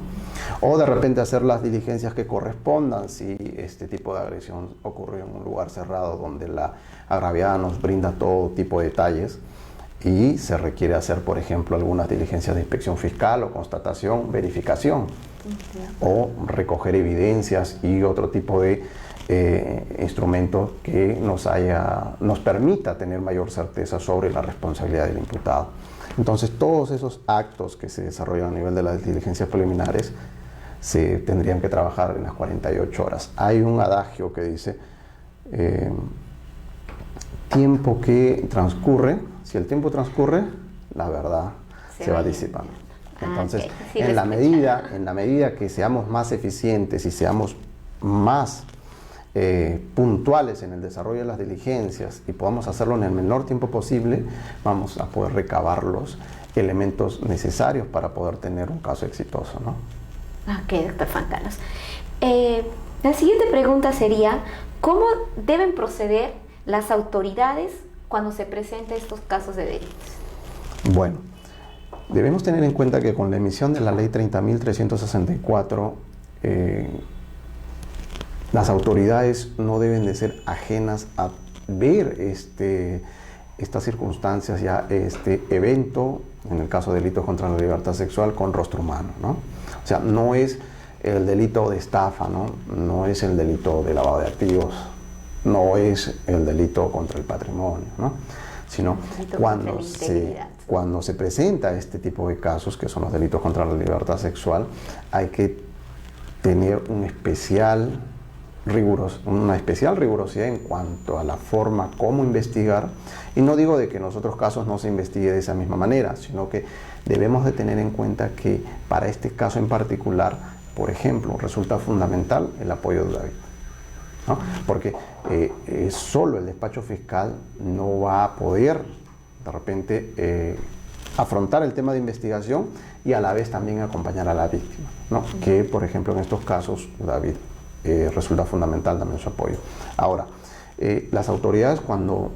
O de repente hacer las diligencias que correspondan si este tipo de agresión ocurrió en un lugar cerrado donde la agraviada nos brinda todo tipo de detalles y se requiere hacer, por ejemplo, algunas diligencias de inspección fiscal o constatación, verificación, o recoger evidencias y otro tipo de instrumentos que nos permita tener mayor certeza sobre la responsabilidad del imputado. Entonces, todos esos actos que se desarrollan a nivel de las diligencias preliminares se tendrían que trabajar en las 48 horas. Hay un adagio que dice, tiempo que transcurre, si el tiempo transcurre, la verdad se va disipando. Entonces, sí, en la medida que seamos más eficientes y seamos más puntuales en el desarrollo de las diligencias y podamos hacerlo en el menor tiempo posible, vamos a poder recabar los elementos necesarios para poder tener un caso exitoso, ¿no? Ok, doctor Juan Carlos. La siguiente pregunta sería, ¿cómo deben proceder las autoridades cuando se presenten estos casos de delitos? Bueno, debemos tener en cuenta que con la emisión de la Ley 30.364, las autoridades no deben de ser ajenas a ver estas circunstancias, ya este evento, en el caso de delitos contra la libertad sexual, con rostro humano, ¿no? O sea, no es el delito de estafa, ¿no? No es el delito de lavado de activos, no es el delito contra el patrimonio, ¿no? sino cuando se presenta este tipo de casos, que son los delitos contra la libertad sexual, hay que tener una especial rigurosidad en cuanto a la forma como investigar. Y no digo de que en los otros casos no se investigue de esa misma manera, sino que debemos de tener en cuenta que para este caso en particular, por ejemplo, resulta fundamental el apoyo de David, ¿no? Porque solo el despacho fiscal no va a poder de repente afrontar el tema de investigación y a la vez también acompañar a la víctima, ¿no? Que por ejemplo en estos casos David resulta fundamental también su apoyo. Ahora, las autoridades cuando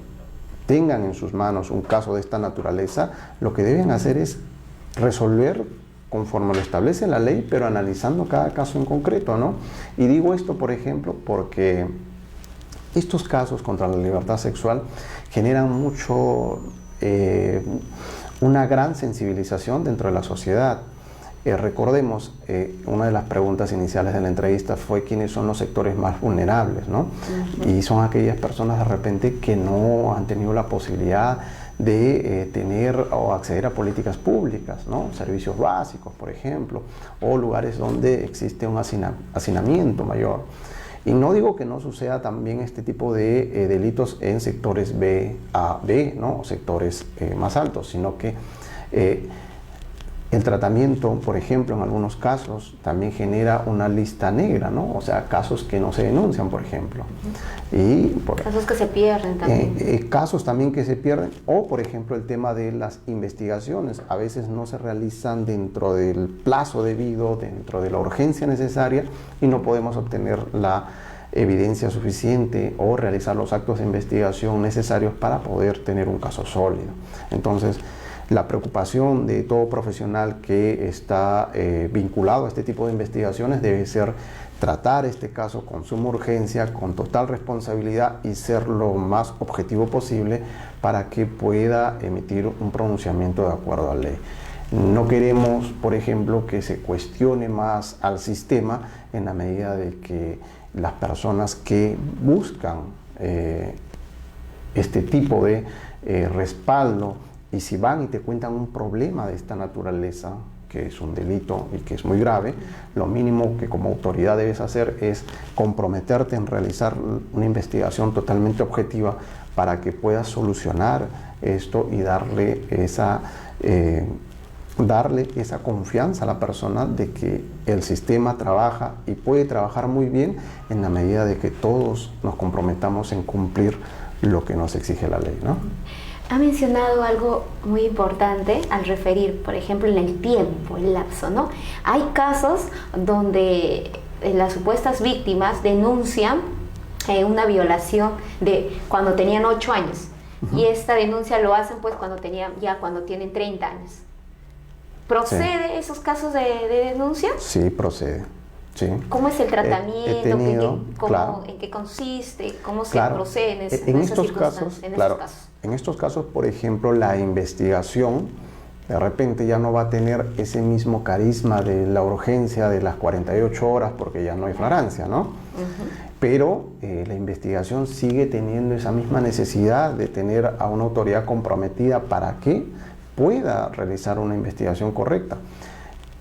tengan en sus manos un caso de esta naturaleza, lo que deben hacer es resolver conforme lo establece la ley, pero analizando cada caso en concreto, ¿no? Y digo esto, por ejemplo, porque estos casos contra la libertad sexual generan una gran sensibilización dentro de la sociedad. Recordemos, una de las preguntas iniciales de la entrevista fue quiénes son los sectores más vulnerables, ¿no? Y son aquellas personas de repente que no han tenido la posibilidad de tener o acceder a políticas públicas, ¿no? Servicios básicos, por ejemplo, o lugares donde existe un hacinamiento mayor. Y no digo que no suceda también este tipo de delitos en sectores B a B, ¿no? O sectores más altos, sino que el tratamiento, por ejemplo, en algunos casos también genera una lista negra, ¿no? O sea, casos que no se denuncian, por ejemplo. Casos que se pierden también. Casos también que se pierden, o por ejemplo el tema de las investigaciones. A veces no se realizan dentro del plazo debido, dentro de la urgencia necesaria, y no podemos obtener la evidencia suficiente o realizar los actos de investigación necesarios para poder tener un caso sólido. Entonces, la preocupación de todo profesional que está vinculado a este tipo de investigaciones debe ser tratar este caso con suma urgencia, con total responsabilidad y ser lo más objetivo posible para que pueda emitir un pronunciamiento de acuerdo a la ley. No queremos, por ejemplo, que se cuestione más al sistema en la medida de que las personas que buscan este tipo de respaldo, y si van y te cuentan un problema de esta naturaleza, que es un delito y que es muy grave, lo mínimo que como autoridad debes hacer es comprometerte en realizar una investigación totalmente objetiva para que puedas solucionar esto y darle esa confianza a la persona de que el sistema trabaja y puede trabajar muy bien en la medida de que todos nos comprometamos en cumplir lo que nos exige la ley, ¿no? Ha mencionado algo muy importante al referir, por ejemplo, en el tiempo, el lapso, ¿no? Hay casos donde las supuestas víctimas denuncian una violación de cuando tenían 8 años y esta denuncia lo hacen pues cuando tienen 30 años. ¿Procede esos casos de denuncia? Sí, procede. Sí. ¿Cómo es el tratamiento? Claro. ¿En qué consiste? ¿Cómo se procede en estos casos? En estos casos, por ejemplo, la investigación de repente ya no va a tener ese mismo carisma de la urgencia de las 48 horas porque ya no hay flagrancia, ¿no? Pero la investigación sigue teniendo esa misma necesidad de tener a una autoridad comprometida para que pueda realizar una investigación correcta.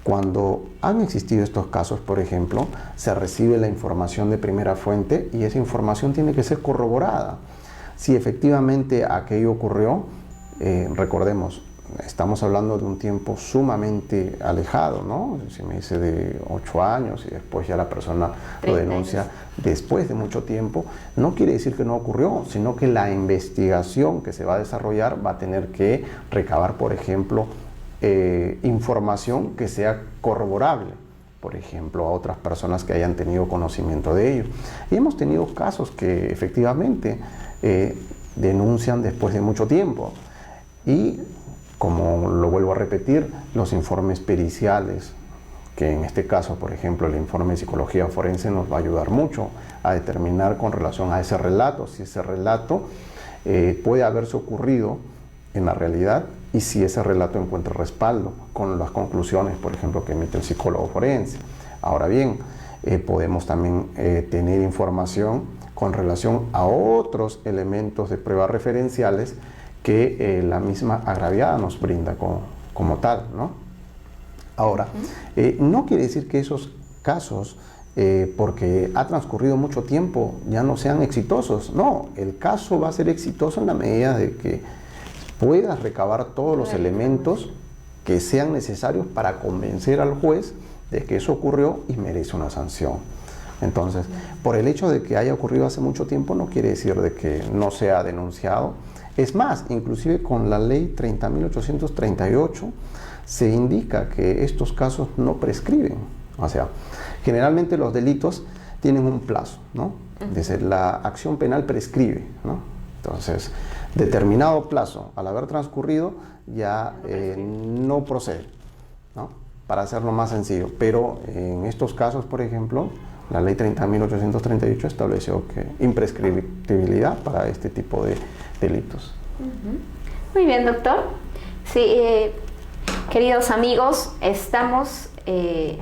Cuando han existido estos casos, por ejemplo, se recibe la información de primera fuente y esa información tiene que ser corroborada. Si efectivamente aquello ocurrió, recordemos, estamos hablando de un tiempo sumamente alejado, ¿no? Si me dice de 8 años y después ya la persona lo denuncia después de mucho tiempo, no quiere decir que no ocurrió, sino que la investigación que se va a desarrollar va a tener que recabar, por ejemplo, información que sea corroborable, por ejemplo, a otras personas que hayan tenido conocimiento de ello. Y hemos tenido casos que efectivamente denuncian después de mucho tiempo. Y, como lo vuelvo a repetir, los informes periciales, que en este caso, por ejemplo, el informe de psicología forense nos va a ayudar mucho a determinar con relación a ese relato, si ese relato puede haberse ocurrido en la realidad y si ese relato encuentra respaldo con las conclusiones, por ejemplo, que emite el psicólogo forense. Ahora bien, podemos también tener información con relación a otros elementos de pruebas referenciales que la misma agraviada nos brinda como tal, ¿no? Ahora, no quiere decir que esos casos, porque ha transcurrido mucho tiempo, ya no sean exitosos. No, el caso va a ser exitoso en la medida de que puedas recabar todos los elementos que sean necesarios para convencer al juez de que eso ocurrió y merece una sanción. Entonces, por el hecho de que haya ocurrido hace mucho tiempo, no quiere decir de que no sea denunciado. Es más, inclusive con la ley 30.838 se indica que estos casos no prescriben. O sea, generalmente los delitos tienen un plazo, ¿no? Dice, la acción penal prescribe, ¿no? Entonces, determinado plazo, al haber transcurrido, ya no procede, ¿no? Para hacerlo más sencillo. Pero en estos casos, por ejemplo, la ley 30.838 estableció que imprescriptibilidad para este tipo de delitos. Muy bien, doctor. Sí, queridos amigos, estamos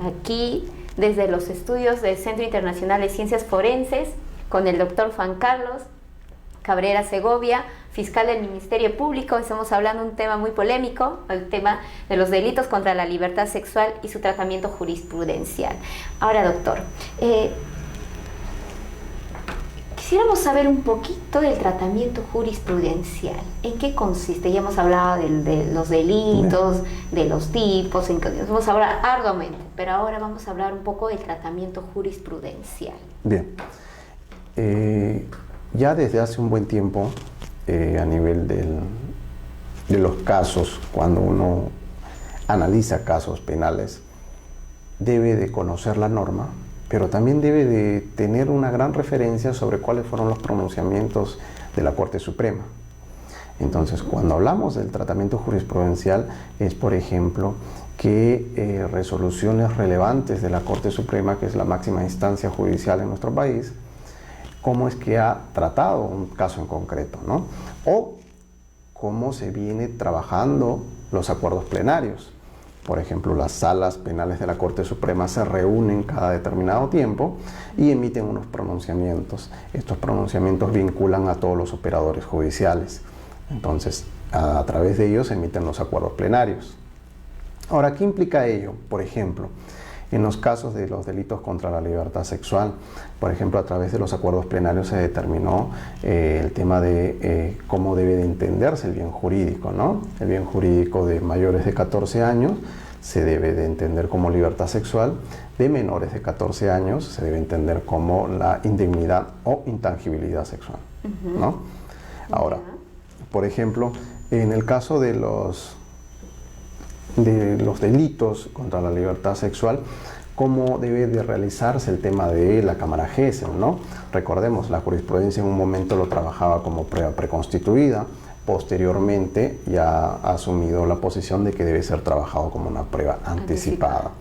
aquí desde los estudios del Centro Internacional de Ciencias Forenses con el doctor Juan Carlos Cabrera Segovia, fiscal del Ministerio Público. Estamos hablando de un tema muy polémico, el tema de los delitos contra la libertad sexual y su tratamiento jurisprudencial. Ahora, doctor, quisiéramos saber un poquito del tratamiento jurisprudencial. ¿En qué consiste? Ya hemos hablado de los delitos, de los tipos, vamos a hablar arduamente, pero ahora vamos a hablar un poco del tratamiento jurisprudencial. Bien. Ya desde hace un buen tiempo, a nivel de los casos, cuando uno analiza casos penales, debe de conocer la norma, pero también debe de tener una gran referencia sobre cuáles fueron los pronunciamientos de la Corte Suprema. Entonces, cuando hablamos del tratamiento jurisprudencial, es, por ejemplo, que resoluciones relevantes de la Corte Suprema, que es la máxima instancia judicial en nuestro país, cómo es que ha tratado un caso en concreto, ¿no? O cómo se viene trabajando los acuerdos plenarios. Por ejemplo, las salas penales de la Corte Suprema se reúnen cada determinado tiempo y emiten unos pronunciamientos. Estos pronunciamientos vinculan a todos los operadores judiciales. Entonces, a través de ellos se emiten los acuerdos plenarios. Ahora, ¿qué implica ello? Por ejemplo, en los casos de los delitos contra la libertad sexual, por ejemplo, a través de los acuerdos plenarios se determinó el tema de cómo debe de entenderse el bien jurídico, ¿no? El bien jurídico de mayores de 14 años se debe de entender como libertad sexual, de menores de 14 años se debe entender como la indignidad o intangibilidad sexual, ¿no? Ahora, por ejemplo, en el caso de los delitos contra la libertad sexual, cómo debe de realizarse el tema de la cámara Gesell, ¿no? Recordemos, la jurisprudencia en un momento lo trabajaba como prueba preconstituida, posteriormente ya ha asumido la posición de que debe ser trabajado como una prueba anticipada.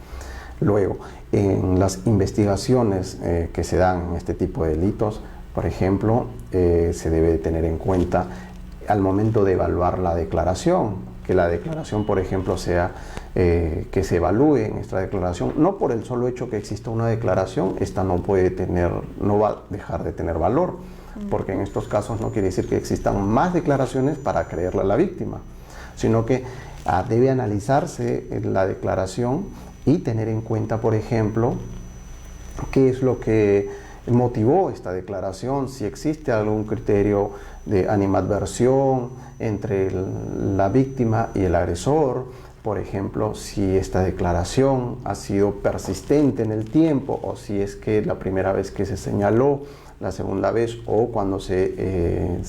Luego, en las investigaciones que se dan en este tipo de delitos, por ejemplo, se debe de tener en cuenta al momento de evaluar la declaración, que la declaración, por ejemplo, sea que se evalúe en esta declaración, no por el solo hecho que exista una declaración, esta no va a dejar de tener valor, porque en estos casos no quiere decir que existan más declaraciones para creerle a la víctima, sino que debe analizarse la declaración y tener en cuenta, por ejemplo, qué es lo que motivó esta declaración, si existe algún criterio de animadversión entre la víctima y el agresor, por ejemplo, si esta declaración ha sido persistente en el tiempo o si es que la primera vez que se señaló, la segunda vez o cuando se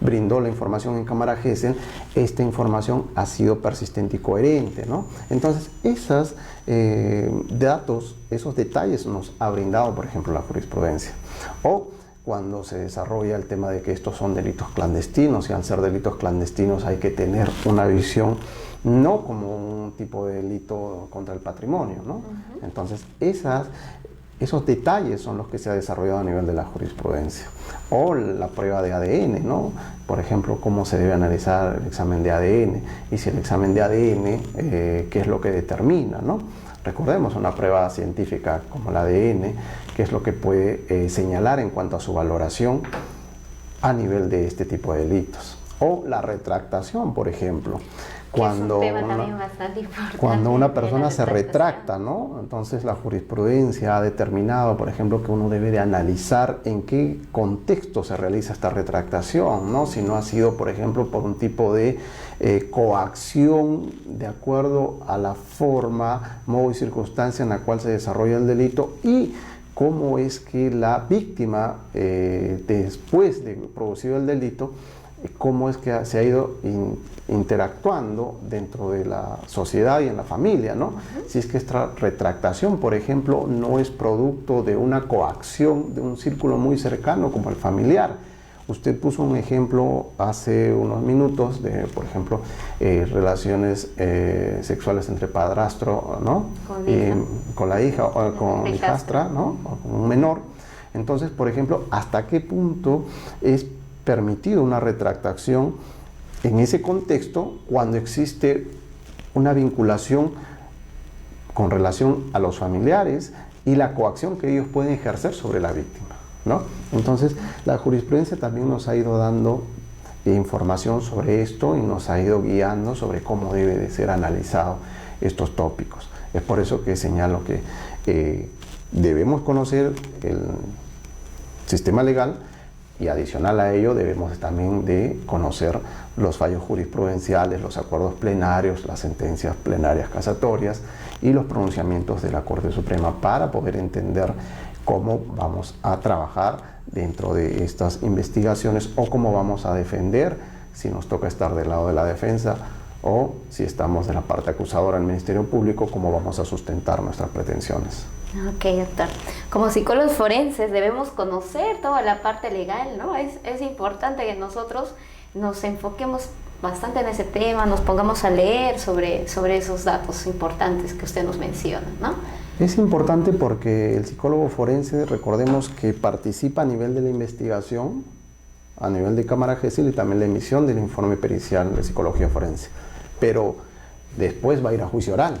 brindó la información en cámara Gesell, esta información ha sido persistente y coherente, ¿no? Entonces, esos datos, esos detalles nos ha brindado, por ejemplo, la jurisprudencia. O cuando se desarrolla el tema de que estos son delitos clandestinos, y al ser delitos clandestinos hay que tener una visión no como un tipo de delito contra el patrimonio, ¿no? Entonces, esos detalles son los que se ha desarrollado a nivel de la jurisprudencia. O la prueba de ADN, ¿no? Por ejemplo, cómo se debe analizar el examen de ADN y si el examen de ADN, qué es lo que determina, ¿no? Recordemos, una prueba científica como el ADN, qué es lo que puede señalar en cuanto a su valoración a nivel de este tipo de delitos. O la retractación, por ejemplo. Cuando es un tema también bastante importante. Cuando una persona se retracta, ¿no? Entonces la jurisprudencia ha determinado, por ejemplo, que uno debe de analizar en qué contexto se realiza esta retractación, ¿no? Si no ha sido, por ejemplo, por un tipo de coacción de acuerdo a la forma, modo y circunstancia en la cual se desarrolla el delito, y cómo es que la víctima, después de producido el delito, cómo es que se ha ido interactuando dentro de la sociedad y en la familia, ¿no? Si es que esta retractación, por ejemplo, no es producto de una coacción de un círculo muy cercano como el familiar. Usted puso un ejemplo hace unos minutos de, por ejemplo, relaciones sexuales entre padrastro, ¿no? Con la hija o con hijastra, ¿no? O con un menor. Entonces, por ejemplo, ¿hasta qué punto es permitido una retractación en ese contexto cuando existe una vinculación con relación a los familiares y la coacción que ellos pueden ejercer sobre la víctima, ¿no? Entonces, la jurisprudencia también nos ha ido dando información sobre esto y nos ha ido guiando sobre cómo debe de ser analizado estos tópicos. Es por eso que señalo que debemos conocer el sistema legal, y adicional a ello debemos también de conocer los fallos jurisprudenciales, los acuerdos plenarios, las sentencias plenarias casatorias y los pronunciamientos de la Corte Suprema para poder entender cómo vamos a trabajar dentro de estas investigaciones o cómo vamos a defender, si nos toca estar del lado de la defensa o si estamos de la parte acusadora del Ministerio Público, cómo vamos a sustentar nuestras pretensiones. Ok, doctor. Como psicólogos forenses debemos conocer toda la parte legal, ¿no? Es importante que nosotros nos enfoquemos bastante en ese tema, nos pongamos a leer sobre esos datos importantes que usted nos menciona, ¿no? Es importante porque el psicólogo forense, recordemos que participa a nivel de la investigación, a nivel de Cámara GESIL y también la emisión del informe pericial de psicología forense, pero después va a ir a juicio oral.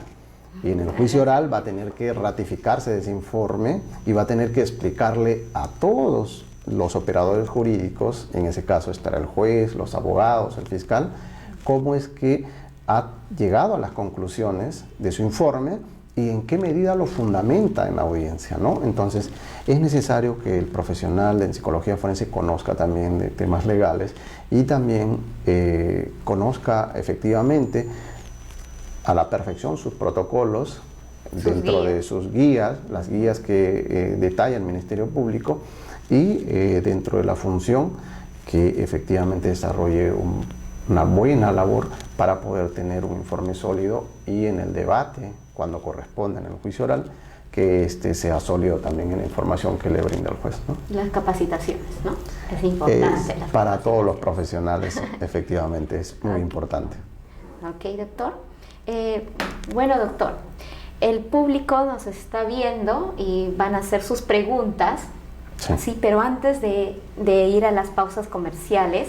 Y en el juicio oral va a tener que ratificarse de ese informe y va a tener que explicarle a todos los operadores jurídicos, en ese caso estará el juez, los abogados, el fiscal, cómo es que ha llegado a las conclusiones de su informe y en qué medida lo fundamenta en la audiencia, ¿no? Entonces, es necesario que el profesional en psicología forense conozca también de temas legales y también conozca efectivamente a la perfección sus protocolos dentro de sus guías, las guías que detalla el Ministerio Público y dentro de la función que efectivamente desarrolle una buena labor para poder tener un informe sólido y en el debate, cuando corresponda en el juicio oral, que sea sólido también en la información que le brinda el juez, ¿no? Las capacitaciones, ¿no? Es importante. Para todos los profesionales, efectivamente, es muy importante. Ok, doctor. Bueno, doctor, el público nos está viendo y van a hacer sus preguntas, sí, pero antes de ir a las pausas comerciales,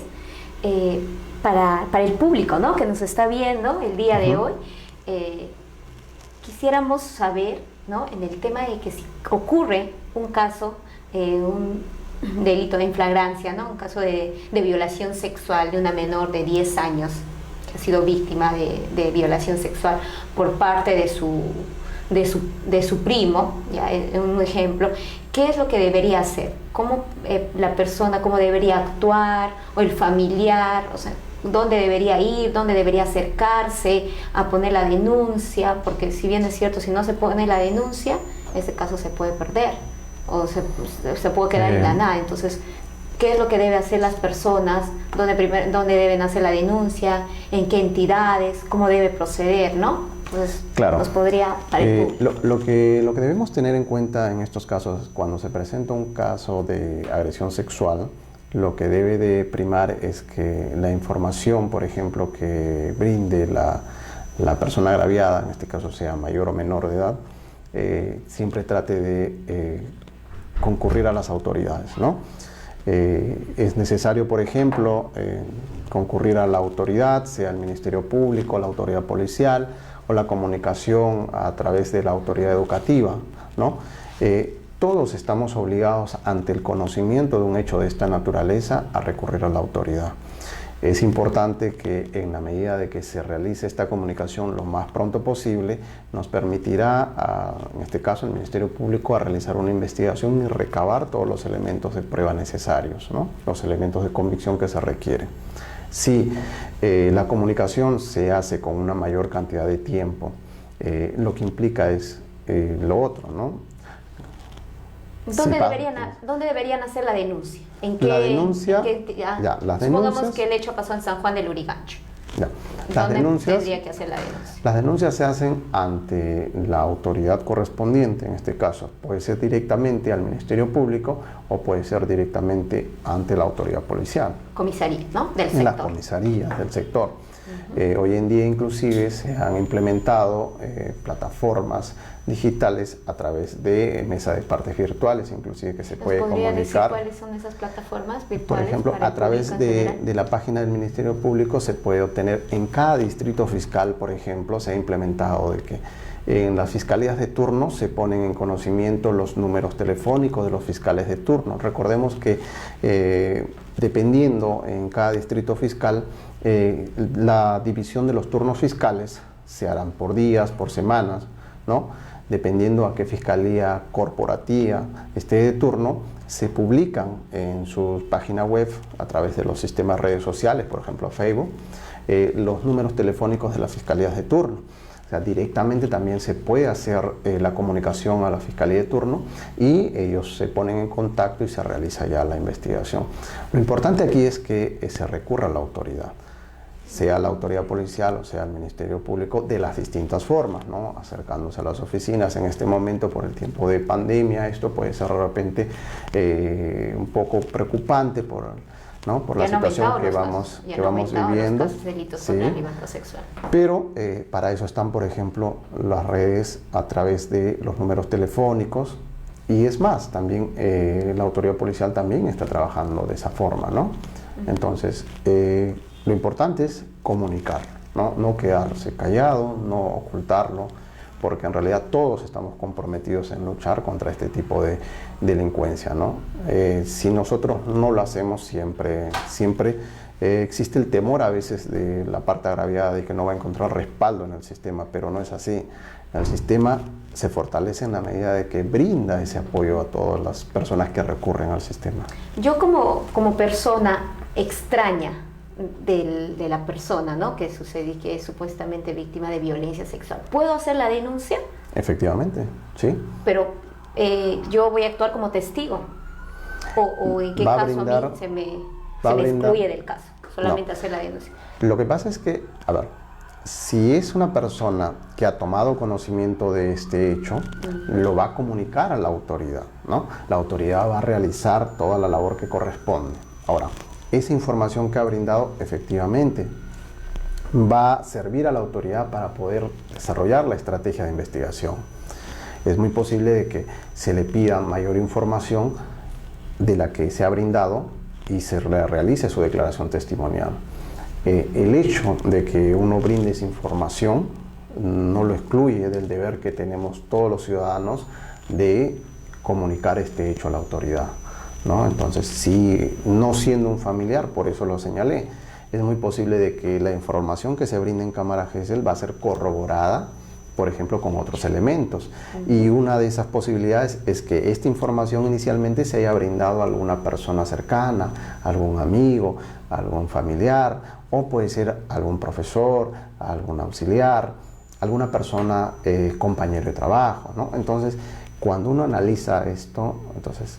para el público, ¿no?, que nos está viendo el día de hoy, quisiéramos saber, ¿no?, en el tema de que si ocurre un caso, un delito de inflagrancia, ¿no?, un caso de violación sexual de una menor de 10 años, ha sido víctima de violación sexual por parte de su primo, ya un ejemplo, ¿qué es lo que debería hacer? ¿Cómo la persona, cómo debería actuar? O el familiar, o sea, ¿dónde debería ir? ¿Dónde debería acercarse a poner la denuncia? Porque si bien es cierto, si no se pone la denuncia, ese caso se puede perder o se puede quedar en la nada. Entonces, ¿qué es lo que deben hacer las personas? ¿Dónde deben hacer la denuncia? ¿En qué entidades? ¿Cómo debe proceder? ¿No? Entonces, claro. Nos podría... Lo que debemos tener en cuenta en estos casos, cuando se presenta un caso de agresión sexual, lo que debe de primar es que la información, por ejemplo, que brinde la persona agraviada, en este caso sea mayor o menor de edad, siempre trate de concurrir a las autoridades, ¿no? Es necesario, por ejemplo, concurrir a la autoridad, sea el Ministerio Público, la autoridad policial o la comunicación a través de la autoridad educativa, ¿no? Todos estamos obligados ante el conocimiento de un hecho de esta naturaleza a recurrir a la autoridad. Es importante que en la medida de que se realice esta comunicación lo más pronto posible, nos permitirá, en este caso el Ministerio Público, a realizar una investigación y recabar todos los elementos de prueba necesarios, ¿no? Los elementos de convicción que se requieren. Si la comunicación se hace con una mayor cantidad de tiempo, lo que implica es lo otro, ¿no? ¿Dónde deberían hacer la denuncia? ¿En qué, la denuncia, las supongamos que el hecho pasó en San Juan del Lurigancho. ¿Dónde tendría que hacer la denuncia? Las denuncias se hacen ante la autoridad correspondiente, en este caso. Puede ser directamente al Ministerio Público o puede ser directamente ante la autoridad policial. Comisaría, ¿no? Del sector. En las comisarías del sector. Hoy en día inclusive se han implementado plataformas digitales a través de mesa de partes virtuales, inclusive que se puede comunicar. Decir cuáles son esas plataformas virtuales? Por ejemplo, a través de la página del Ministerio Público se puede obtener en cada distrito fiscal, por ejemplo, se ha implementado de que en las fiscalías de turno se ponen en conocimiento los números telefónicos de los fiscales de turno. Recordemos que dependiendo en cada distrito fiscal, la división de los turnos fiscales se harán por días, por semanas, ¿no? Dependiendo a qué fiscalía corporativa esté de turno, se publican en su página web a través de los sistemas de redes sociales, por ejemplo Facebook, los números telefónicos de las fiscalías de turno. O sea, directamente también se puede hacer la comunicación a la fiscalía de turno y ellos se ponen en contacto y se realiza ya la investigación. Lo importante aquí es que se recurra a la autoridad, sea la autoridad policial o sea el Ministerio Público, de las distintas formas, ¿no? Acercándose a las oficinas. En este momento, por el tiempo de pandemia, esto puede ser de repente un poco preocupante por la situación que vamos viviendo. Los delitos contra la libertad sexual. Pero para eso están, por ejemplo, las redes a través de los números telefónicos. Y es más, también la autoridad policial también está trabajando de esa forma, ¿no? Entonces, lo importante es comunicar, no quedarse callado, no ocultarlo, porque en realidad todos estamos comprometidos en luchar contra este tipo de delincuencia, ¿no? Si nosotros no lo hacemos, siempre existe el temor a veces de la parte agraviada de que no va a encontrar respaldo en el sistema, pero no es así. El sistema se fortalece en la medida de que brinda ese apoyo a todas las personas que recurren al sistema. Yo como persona extraña de la persona, ¿no? que es supuestamente víctima de violencia sexual, ¿puedo hacer la denuncia? Efectivamente, sí. Pero yo voy a actuar como testigo, o en qué caso a mí se me excluye del caso, solamente hacer la denuncia. Lo que pasa es que, a ver, si es una persona que ha tomado conocimiento de este hecho, lo va a comunicar a la autoridad, ¿no? La autoridad va a realizar toda la labor que corresponde. Ahora, esa información que ha brindado efectivamente va a servir a la autoridad para poder desarrollar la estrategia de investigación. Es muy posible de que se le pida mayor información de la que se ha brindado y se realice su declaración testimonial. El hecho de que uno brinde esa información no lo excluye del deber que tenemos todos los ciudadanos de comunicar este hecho a la autoridad, ¿no? Entonces, si no siendo un familiar, por eso lo señalé, es muy posible de que la información que se brinde en cámara GESEL va a ser corroborada, por ejemplo, con otros elementos. Y una de esas posibilidades es que esta información inicialmente se haya brindado a alguna persona cercana, algún amigo, algún familiar, o puede ser algún profesor, algún auxiliar, alguna persona, compañero de trabajo, ¿no? Entonces, cuando uno analiza esto, entonces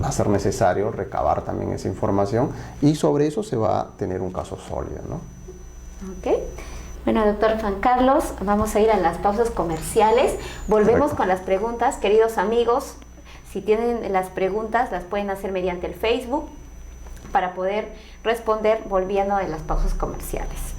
va a ser necesario recabar también esa información y sobre eso se va a tener un caso sólido, ¿no? Ok. Bueno, doctor Juan Carlos, vamos a ir a las pausas comerciales. Volvemos Correcto. con las preguntas. Queridos amigos, si tienen las preguntas, las pueden hacer mediante el Facebook para poder responder volviendo de las pausas comerciales.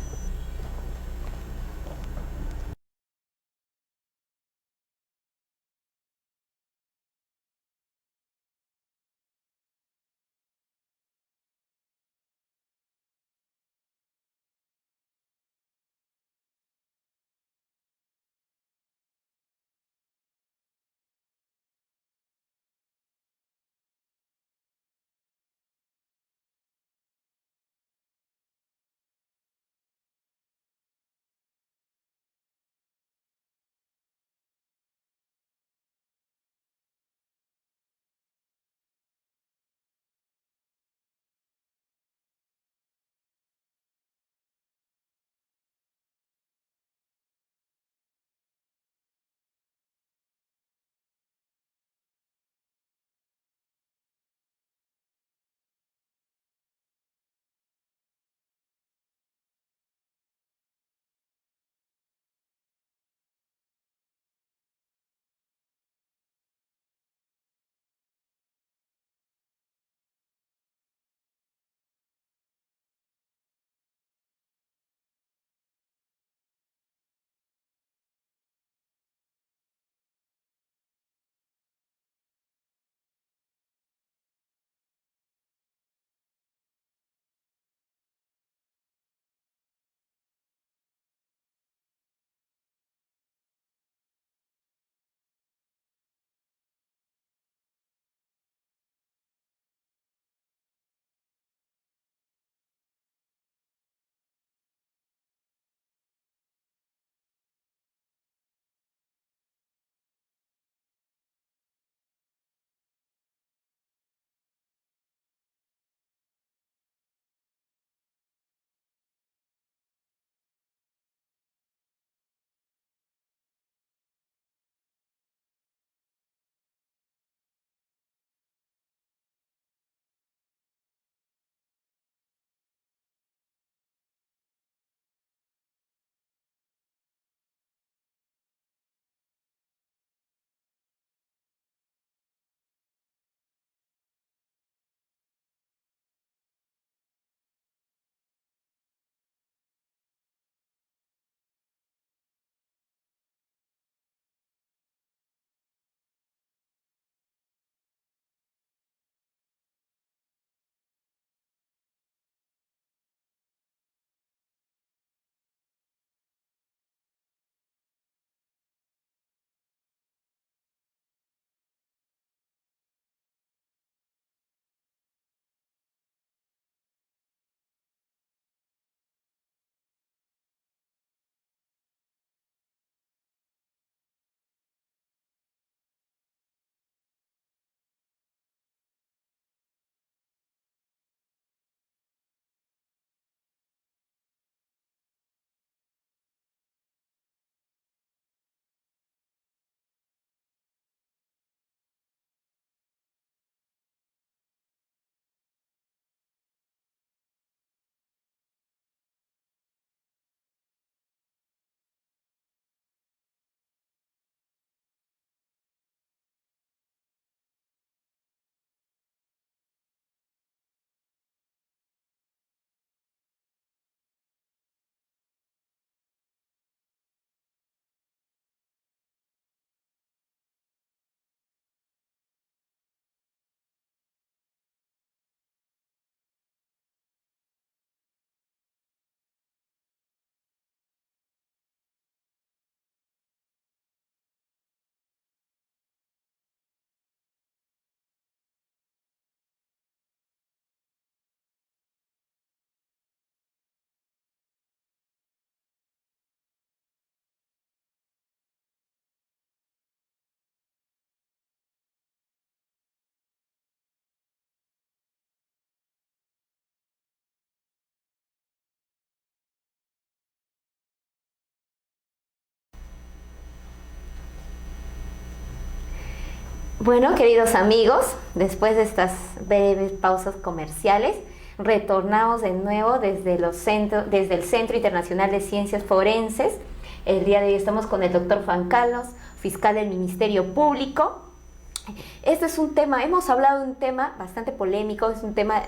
Bueno, queridos amigos, después de estas breves pausas comerciales, retornamos de nuevo desde el Centro Internacional de Ciencias Forenses. El día de hoy estamos con el doctor Juan Carlos, fiscal del Ministerio Público. Este es un tema, hemos hablado de un tema bastante polémico, es un tema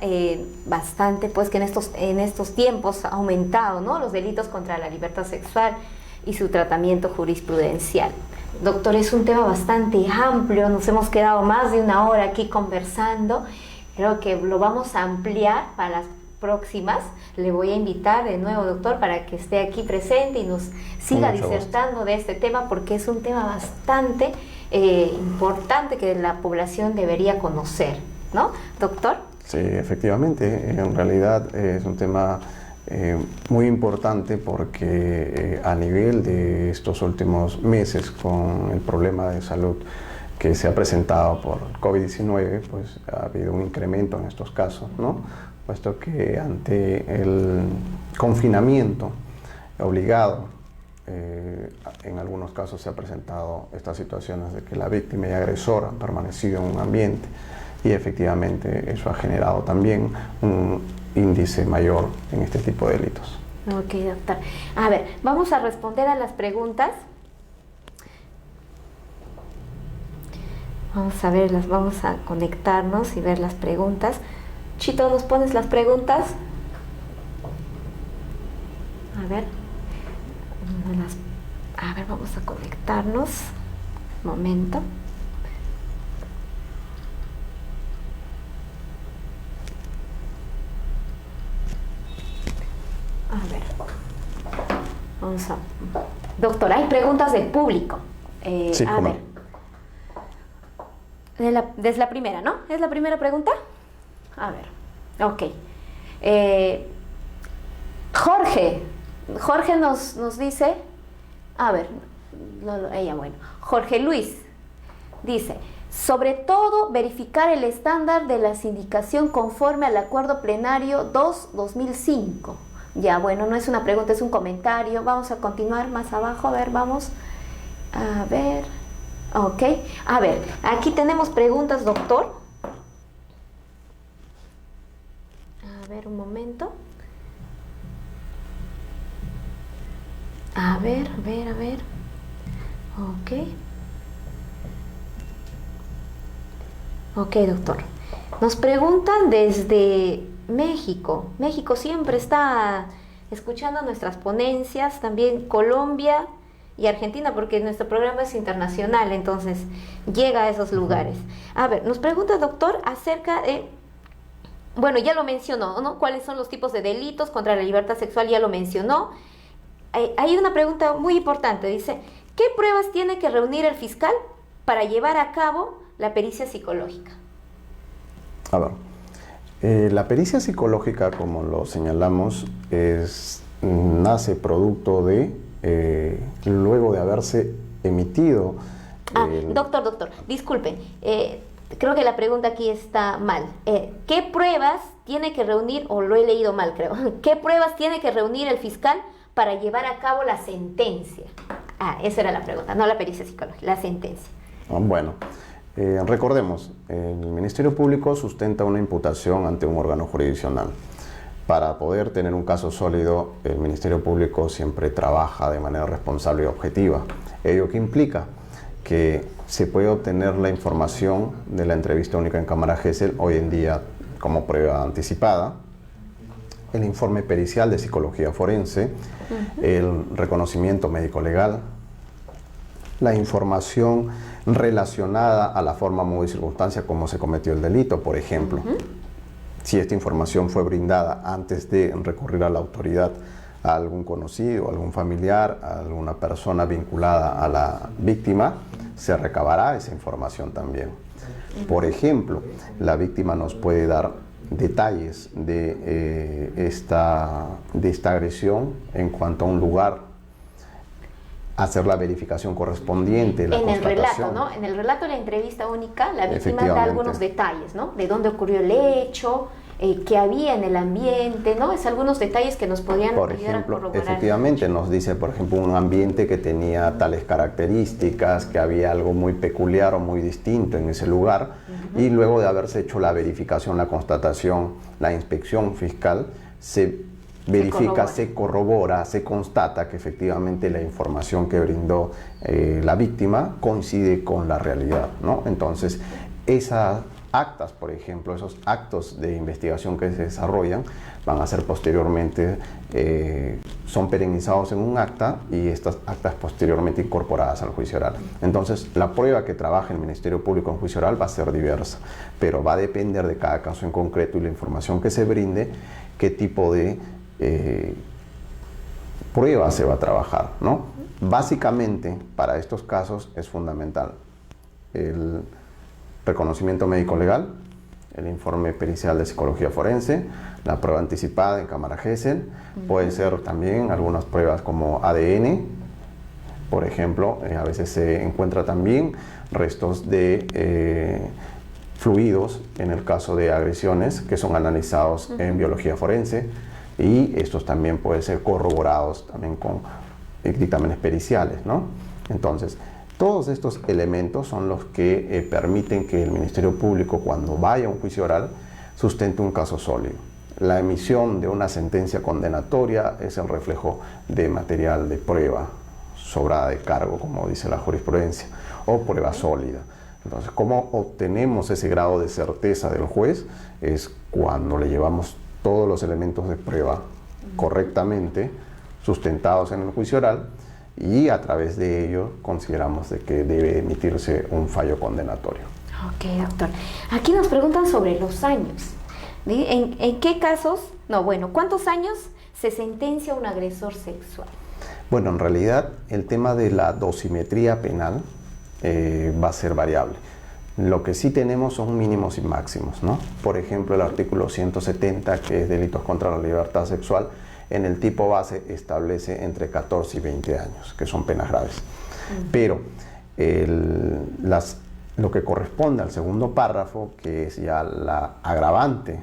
bastante, pues que en estos tiempos ha aumentado, ¿no? Los delitos contra la libertad sexual y su tratamiento jurisprudencial. Doctor, es un tema bastante amplio, nos hemos quedado más de una hora aquí conversando. Creo que lo vamos a ampliar para las próximas. Le voy a invitar de nuevo, doctor, para que esté aquí presente y nos siga disertando de este tema, porque es un tema bastante importante que la población debería conocer, ¿no, doctor? Sí, efectivamente, en realidad es un tema muy importante porque a nivel de estos últimos meses, con el problema de salud que se ha presentado por COVID-19, pues ha habido un incremento en estos casos, ¿no? Puesto que ante el confinamiento obligado, en algunos casos se ha presentado estas situaciones de que la víctima y agresor han permanecido en un ambiente, y efectivamente eso ha generado también un índice mayor en este tipo de delitos. Ok, doctor. A ver, vamos a responder a las preguntas. Vamos a verlas, vamos a conectarnos y ver las preguntas. Chito, ¿nos pones las preguntas? A ver, vamos a conectarnos. Un momento. A ver, vamos a... Doctor, hay preguntas del público. Sí, a ver. Desde la primera, ¿no? ¿Es la primera pregunta? A ver, ok. Jorge nos dice, a ver, bueno, Jorge Luis dice, sobre todo verificar el estándar de la sindicación conforme al Acuerdo Plenario 2-2005. Ya, bueno, no es una pregunta, es un comentario. Vamos a continuar más abajo, a ver, vamos a ver. Ok, a ver, aquí tenemos preguntas, doctor. A ver, un momento. A ver. Ok, doctor. Nos preguntan desde México. México siempre está escuchando nuestras ponencias, también Colombia y Argentina, porque nuestro programa es internacional, entonces llega a esos lugares. A ver, nos pregunta, doctor, acerca de, bueno, ya lo mencionó, ¿no? ¿Cuáles son los tipos de delitos contra la libertad sexual? Ya lo mencionó. Hay una pregunta muy importante, dice, ¿qué pruebas tiene que reunir el fiscal para llevar a cabo la pericia psicológica? A ver, la pericia psicológica, como lo señalamos, nace producto de, luego de haberse emitido... Doctor, disculpe, creo que la pregunta aquí está mal. ¿Qué pruebas tiene que reunir, o lo he leído mal creo, qué pruebas tiene que reunir el fiscal para llevar a cabo la sentencia? Esa era la pregunta, no la pericia psicológica, la sentencia. Bueno, recordemos, el Ministerio Público sustenta una imputación ante un órgano jurisdiccional. Para poder tener un caso sólido, el Ministerio Público siempre trabaja de manera responsable y objetiva. ¿Ello qué implica? Que se puede obtener la información de la entrevista única en cámara Gesell, hoy en día como prueba anticipada, el informe pericial de psicología forense, el reconocimiento médico-legal, la información relacionada a la forma, modo y circunstancia como se cometió el delito, por ejemplo. Si esta información fue brindada antes de recurrir a la autoridad, a algún conocido, a algún familiar, a alguna persona vinculada a la víctima, se recabará esa información también. Por ejemplo, la víctima nos puede dar detalles de esta agresión en cuanto a un lugar, hacer la verificación correspondiente, la constatación. En el relato, ¿no? En el relato de la entrevista única, la víctima da algunos detalles, ¿no? De dónde ocurrió el hecho, qué había en el ambiente, ¿no? Es algunos detalles que nos podrían por ayudar ejemplo, a corroborar. efectivamente nos dice, por ejemplo, un ambiente que tenía tales características, que había algo muy peculiar o muy distinto en ese lugar, y luego de haberse hecho la verificación, la constatación, la inspección fiscal, se verifica, se corrobora, se constata que efectivamente la información que brindó la víctima coincide con la realidad, ¿no? Entonces, esas actas, por ejemplo, esos actos de investigación que se desarrollan van a ser posteriormente, son perenizados en un acta y estas actas posteriormente incorporadas al juicio oral. Entonces, la prueba que trabaja el Ministerio Público en juicio oral va a ser diversa, pero va a depender de cada caso en concreto y la información que se brinde, qué tipo de prueba se va a trabajar, ¿no? Básicamente, para estos casos es fundamental el reconocimiento médico legal, el informe pericial de psicología forense, la prueba anticipada en cámara Gesell, puede ser también algunas pruebas como ADN, por ejemplo, a veces se encuentra también restos de fluidos en el caso de agresiones que son analizados en biología forense, y estos también pueden ser corroborados también con dictámenes periciales, ¿no? Entonces, todos estos elementos son los que permiten que el Ministerio Público, cuando vaya a un juicio oral, sustente un caso sólido. La emisión de una sentencia condenatoria es el reflejo de material de prueba sobrada de cargo, como dice la jurisprudencia, o prueba sólida. Entonces, ¿cómo obtenemos ese grado de certeza del juez? Es cuando le llevamos todos los elementos de prueba correctamente sustentados en el juicio oral, y a través de ello consideramos de que debe emitirse un fallo condenatorio. Ok, doctor. Aquí nos preguntan sobre los años. ¿En qué casos? No, bueno, ¿cuántos años se sentencia un agresor sexual? Bueno, en realidad el tema de la dosimetría penal va a ser variable. Lo que sí tenemos son mínimos y máximos, ¿no? Por ejemplo, el artículo 170, que es delitos contra la libertad sexual, en el tipo base establece entre 14 y 20 años, que son penas graves. Pero lo que corresponde al segundo párrafo, que es ya la agravante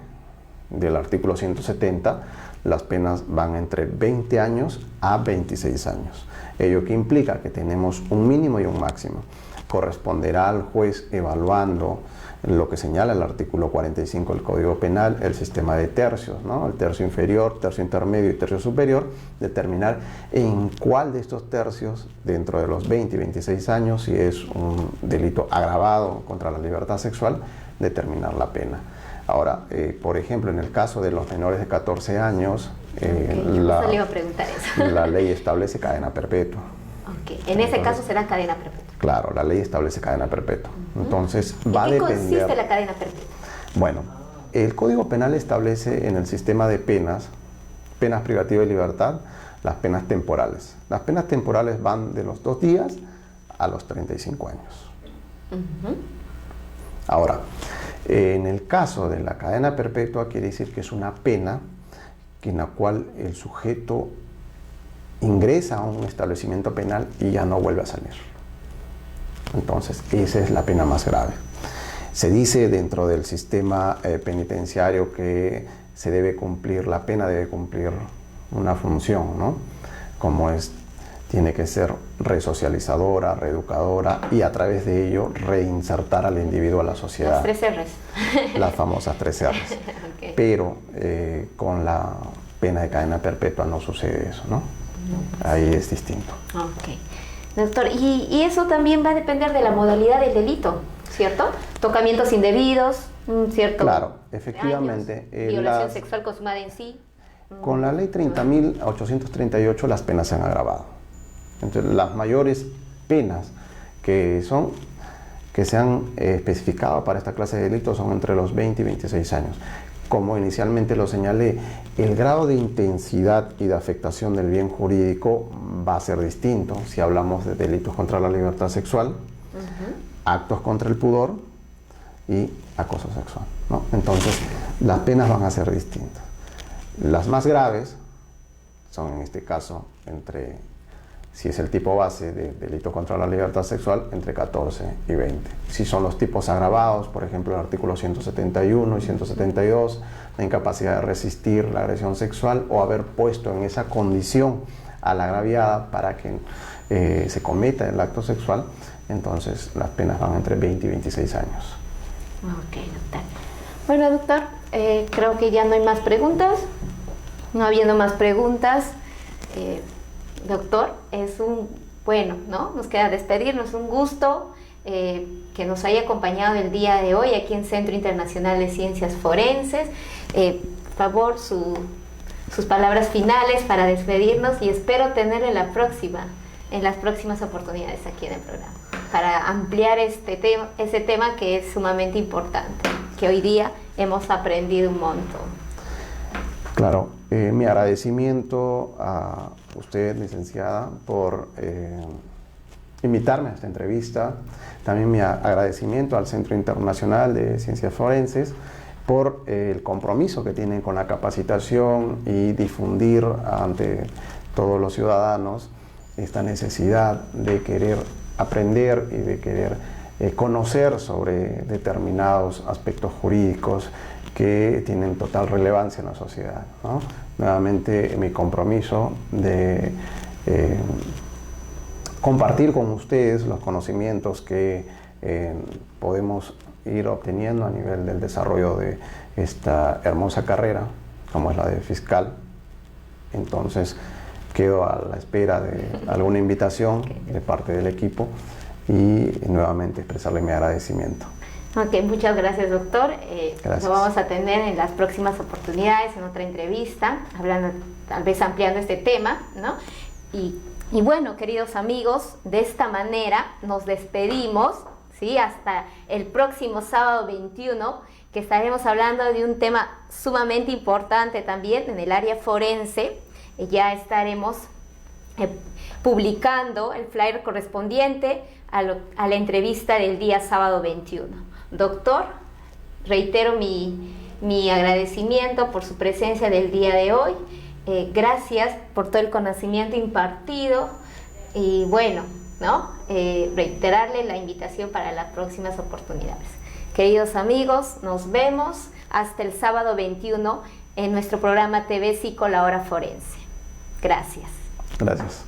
del artículo 170, las penas van entre 20 años a 26 años. Ello que implica que tenemos un mínimo y un máximo. Corresponderá al juez, evaluando lo que señala el artículo 45 del Código Penal, el sistema de tercios, ¿no? El tercio inferior, tercio intermedio y tercio superior, determinar en cuál de estos tercios, dentro de los 20 y 26 años, si es un delito agravado contra la libertad sexual, determinar la pena. Ahora, por ejemplo, en el caso de los menores de 14 años, la ley establece cadena perpetua. Okay. En ese caso será cadena perpetua. Claro, la ley establece cadena perpetua. Entonces, va a depender. ¿En qué consiste la cadena perpetua? Bueno, el Código Penal establece en el sistema de penas privativas de libertad, las penas temporales. Las penas temporales van de los 2 días a los 35 años. Ahora, en el caso de la cadena perpetua, quiere decir que es una pena en la cual el sujeto ingresa a un establecimiento penal y ya no vuelve a salir. Entonces, esa es la pena más grave. Se dice dentro del sistema penitenciario que se debe cumplir, la pena debe cumplir una función, ¿no? Como tiene que ser resocializadora, reeducadora, y a través de ello reinsertar al individuo a la sociedad. Las 3 R's. Las famosas 3 R's. Okay. Pero con la pena de cadena perpetua no sucede eso, ¿no? Ahí es distinto. Ok. Doctor, y eso también va a depender de la modalidad del delito, ¿cierto? Tocamientos indebidos, ¿cierto? Claro, efectivamente. Violación sexual consumada en sí. Con la ley 30.838 las penas se han agravado. Entonces, las mayores penas que se han especificado para esta clase de delitos son entre los 20 y 26 años. Como inicialmente lo señalé, el grado de intensidad y de afectación del bien jurídico va a ser distinto si hablamos de delitos contra la libertad sexual, actos contra el pudor y acoso sexual, ¿no? Entonces, las penas van a ser distintas. Las más graves son, en este caso, entre Si es el tipo base de delito contra la libertad sexual, entre 14 y 20. Si son los tipos agravados, por ejemplo, el artículo 171 y 172, la incapacidad de resistir la agresión sexual o haber puesto en esa condición a la agraviada para que se cometa el acto sexual, entonces las penas van entre 20 y 26 años. Ok, doctor. Bueno, doctor, creo que ya no hay más preguntas. No habiendo más preguntas, doctor, ¿no? Nos queda despedirnos, un gusto que nos haya acompañado el día de hoy aquí en Centro Internacional de Ciencias Forenses. Por favor, sus palabras finales para despedirnos, y espero tenerle en las próximas oportunidades aquí en el programa, para ampliar ese tema que es sumamente importante, que hoy día hemos aprendido un montón. Claro, mi agradecimiento a usted, licenciada, por invitarme a esta entrevista. También mi agradecimiento al Centro Internacional de Ciencias Forenses por el compromiso que tienen con la capacitación y difundir ante todos los ciudadanos esta necesidad de querer aprender y de querer conocer sobre determinados aspectos jurídicos que tienen total relevancia en la sociedad, ¿no? Nuevamente, mi compromiso de compartir con ustedes los conocimientos que podemos ir obteniendo a nivel del desarrollo de esta hermosa carrera, como es la de fiscal. Entonces, quedo a la espera de alguna invitación de parte del equipo y nuevamente expresarle mi agradecimiento. Ok, muchas gracias, doctor. Gracias. Lo vamos a tener en las próximas oportunidades, en otra entrevista, hablando, tal vez ampliando este tema, ¿no? Y bueno, queridos amigos, de esta manera nos despedimos, ¿sí? Hasta el próximo sábado 21, que estaremos hablando de un tema sumamente importante también en el área forense. Ya estaremos publicando el flyer correspondiente a la entrevista del día sábado 21. Doctor, reitero mi agradecimiento por su presencia del día de hoy. Gracias por todo el conocimiento impartido y bueno, ¿no? Reiterarle la invitación para las próximas oportunidades. Queridos amigos, nos vemos hasta el sábado 21 en nuestro programa TV Psico, la Hora Forense. Gracias. Gracias.